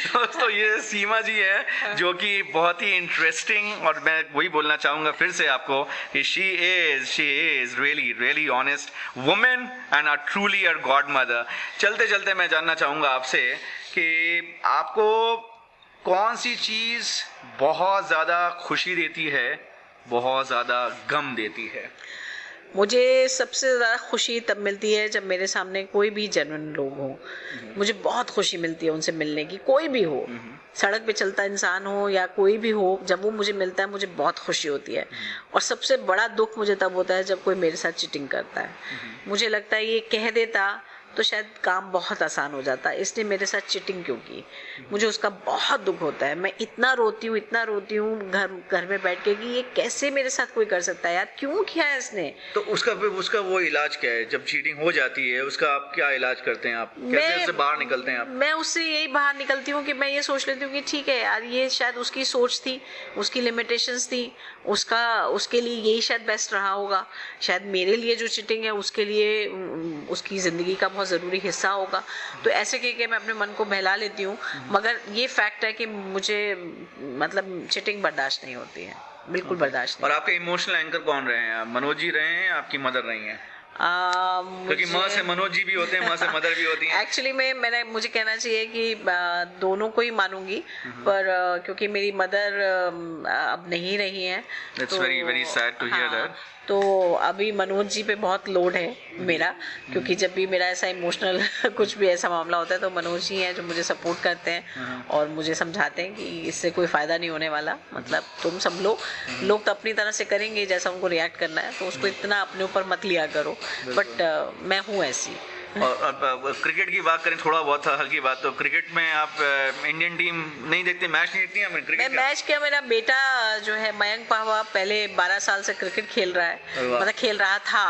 दोस्तों ये सीमा जी है जो कि बहुत ही इंटरेस्टिंग, और मैं वही बोलना चाहूंगा फिर से आपको कि she is really honest women and a truly a God mother. चलते चलते मैं जानना चाहूंगा आपसे कि आपको कौन सी चीज बहुत ज्यादा खुशी देती है, बहुत ज्यादा गम देती है? मुझे सबसे ज़्यादा खुशी तब मिलती है जब मेरे सामने कोई भी जेन्युइन लोग हो। मुझे बहुत खुशी मिलती है उनसे मिलने की, कोई भी हो, सड़क पे चलता इंसान हो या कोई भी हो, जब वो मुझे मिलता है मुझे बहुत खुशी होती है। और सबसे बड़ा दुख मुझे तब होता है जब कोई मेरे साथ चीटिंग करता है। मुझे लगता है ये कह देता तो शायद काम बहुत आसान हो जाता, इसने मेरे साथ चीटिंग क्यों की। मुझे उसका बहुत दुख होता है। मैं इतना रोती हूँ घर में बैठ के कि ये कैसे मेरे साथ कोई कर सकता है यार, क्यों किया है इसने। तो उसका वो इलाज क्या है जब चीटिंग हो जाती है? उसका आप क्या इलाज करते हैं? आप कैसे उससे बाहर निकलते हैं? आप? मैं उससे यही बाहर निकलती हूँ कि मैं ये सोच लेती हूँ कि ठीक है यार, ये शायद उसकी सोच थी, उसकी लिमिटेशंस थी, उसके लिए यही शायद बेस्ट रहा होगा। शायद मेरे लिए जो चीटिंग है उसके लिए उसकी जिंदगी का बहुत ज़रूरी हिस्सा होगा। तो ऐसे कह के मैं अपने मन को बहला लेती हूँ, मगर ये फैक्ट है कि मुझे मतलब चीटिंग बर्दाश्त नहीं होती है, बिल्कुल बर्दाश्त नहीं। और आपके इमोशनल एंकर कौन रहे हैं? मनोज जी रहे हैं, आपकी मदर रही हैं? क्योंकि माँ से मनोज जी भी होते हैं, माँ से मदर भी होती हैं। एक्चुअली मुझे कहना चाहिए कि दोनों को ही मानूंगी, पर क्योंकि मेरी मदर अब नहीं रही हैं। It's very sad to hear that. तो अभी मनोज जी पे बहुत लोड है मेरा, क्योंकि जब भी मेरा ऐसा इमोशनल कुछ भी ऐसा मामला होता है तो मनोज जी हैं जो मुझे सपोर्ट करते हैं और मुझे समझाते हैं कि इससे कोई फ़ायदा नहीं होने वाला। मतलब तुम सब लोग तो अपनी तरह से करेंगे जैसा उनको रिएक्ट करना है, तो उसको इतना अपने ऊपर मत लिया करो। बट मैं हूँ ऐसी। और क्रिकेट की बात करें, थोड़ा बहुत हल्की बात, तो क्रिकेट में आप इंडियन टीम नहीं देखते, मैच नहीं देखती हैं? मैं मैच क्या, मेरा बेटा जो है मयंक पावा पहले 12 साल से क्रिकेट खेल रहा है, मतलब खेल रहा था,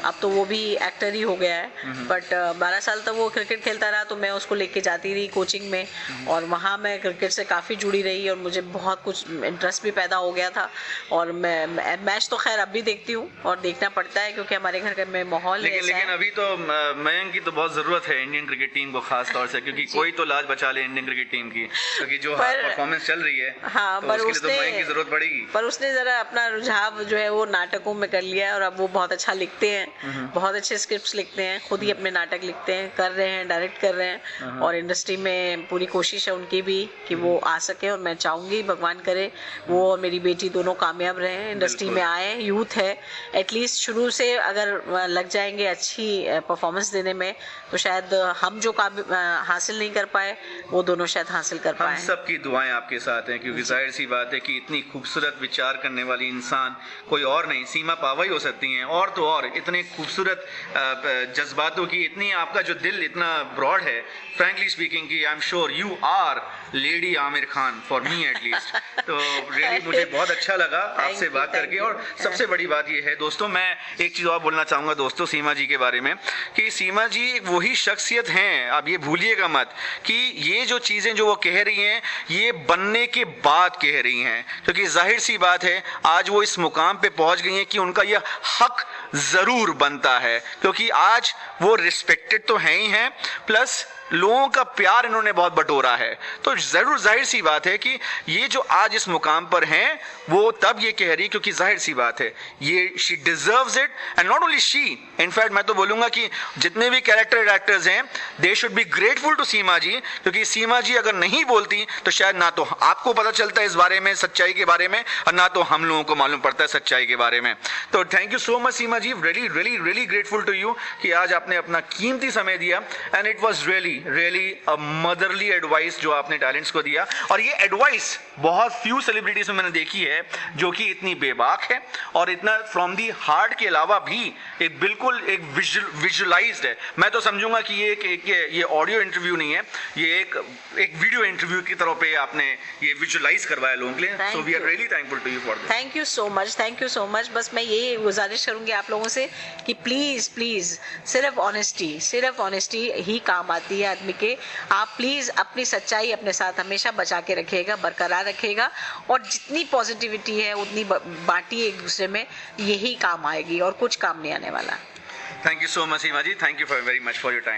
अब तो वो भी एक्टर ही हो गया है। बट 12 साल तक वो क्रिकेट खेलता रहा, तो मैं उसको लेके जाती रही कोचिंग में, और वहाँ मैं क्रिकेट से काफ़ी जुड़ी रही और मुझे बहुत कुछ इंटरेस्ट भी पैदा हो गया था। और मैं मैच तो खैर अब भी देखती हूँ और देखना पड़ता है क्योंकि हमारे घर में माहौल है। लेकिन अभी तो मयंक की तो बहुत जरूरत है इंडियन क्रिकेट टीम को, खास तौर से क्योंकि कोई तो लाज बचा ले इंडियन क्रिकेट टीम की, क्योंकि जो परफॉर्मेंस चल रही है। हाँ, तो उसके लिए तो मयंक की जरूरत पड़ेगी। पर उसने जरा अपना रुझाव जो है वो नाटकों में कर लिया है और अब वो बहुत अच्छा लिखते हैं, बहुत अच्छे स्क्रिप्ट्स लिखते हैं, खुद ही अपने नाटक लिखते हैं, कर रहे हैं, डायरेक्ट कर रहे हैं। और इंडस्ट्री में पूरी कोशिश है उनकी भी कि वो आ सके, और मैं चाहूंगी भगवान करे वो और मेरी बेटी दोनों कामयाब रहे, इंडस्ट्री में आए। यूथ है, एटलीस्ट शुरू से अगर लग जाएंगे अच्छी परफॉर्मेंस देने में तो शायद हम जो हासिल नहीं कर पाए वो दोनों शायद हासिल कर पाए। हम सबकी दुआएं आपके साथ हैं, क्योंकि जाहिर सी बात है कि इतनी खूबसूरत विचार करने वाली इंसान कोई और नहीं, सीमा पावा ही हो सकती हैं। और तो और इतने खूबसूरत जज्बातों की, इतनी आपका जो दिल इतना ब्रॉड है, फ्रैंकली स्पीकिंग की I am sure you are lady Aamir Khan for me at least. तो रियली मुझे बहुत अच्छा लगा आपसे बात करके। और सबसे बड़ी बात ये है दोस्तों, मैं एक चीज़ और बोलना चाहूँगा दोस्तों सीमा जी के बारे में, कि सीमा जी वही शख्सियत हैं, आप ये भूलिएगा मत कि ये जो चीज़ें जो वो कह रही हैं ये बनने के बाद कह रही हैं, क्योंकि जाहिर सी बात है आज वो इस मुकाम पे पहुंच गई हैं कि उनका यह हक ज़रूर बनता है, क्योंकि आज वो रिस्पेक्टेड तो हैं ही हैं, प्लस लोगों का प्यार इन्होंने बहुत बटोरा है। तो जरूर जाहिर सी बात है कि ये जो आज इस मुकाम पर हैं वो तब ये कह रही क्योंकि जाहिर सी बात है ये she deserves it, and not only she, in fact मैं तो बोलूंगा कि जितने भी कैरेक्टर एक्टर्स हैं they should be grateful to Seema ji, क्योंकि सीमा जी अगर नहीं बोलती तो शायद ना तो आपको पता चलता है इस बारे में, सच्चाई के बारे में, और ना तो हम लोगों को मालूम पड़ता है सच्चाई के बारे में। तो thank you so much Seema ji, really really really grateful to you कि आज आपने अपना कीमती समय दिया, and it was really really a motherly advice जो आपने टैलेंट्स को दिया। और ये एडवाइस बहुत फ्यू सेलिब्रिटीज में मैंने देखी है जो कि इतनी बेबाक है और इतना फ्रॉम दी हार्ट के अलावा भी एक बिल्कुल एक विजुअलाइज्ड है। मैं तो समझूंगा कि ये ऑडियो इंटरव्यू नहीं है, ये एक वीडियो इंटरव्यू की तरह पे आपने ये विजुअलाइज करवाया लोगों के लिए। So we are really thankful to you for this. Thank you so much. बस मैं ये गुजारिश करूंगी आप लोगों से कि प्लीज प्लीज सिर्फ ऑनेस्टी ही काम आती है आदमी के। आप प्लीज अपनी सच्चाई अपने साथ हमेशा बचा के रखिएगा, बरकरार रखिएगा, और जितनी पॉजिटिविटी है उतनी बांटिए एक दूसरे में, यही काम आएगी और कुछ काम नहीं आने वाला। Thank you so much Seema ji, thank you very much for your time.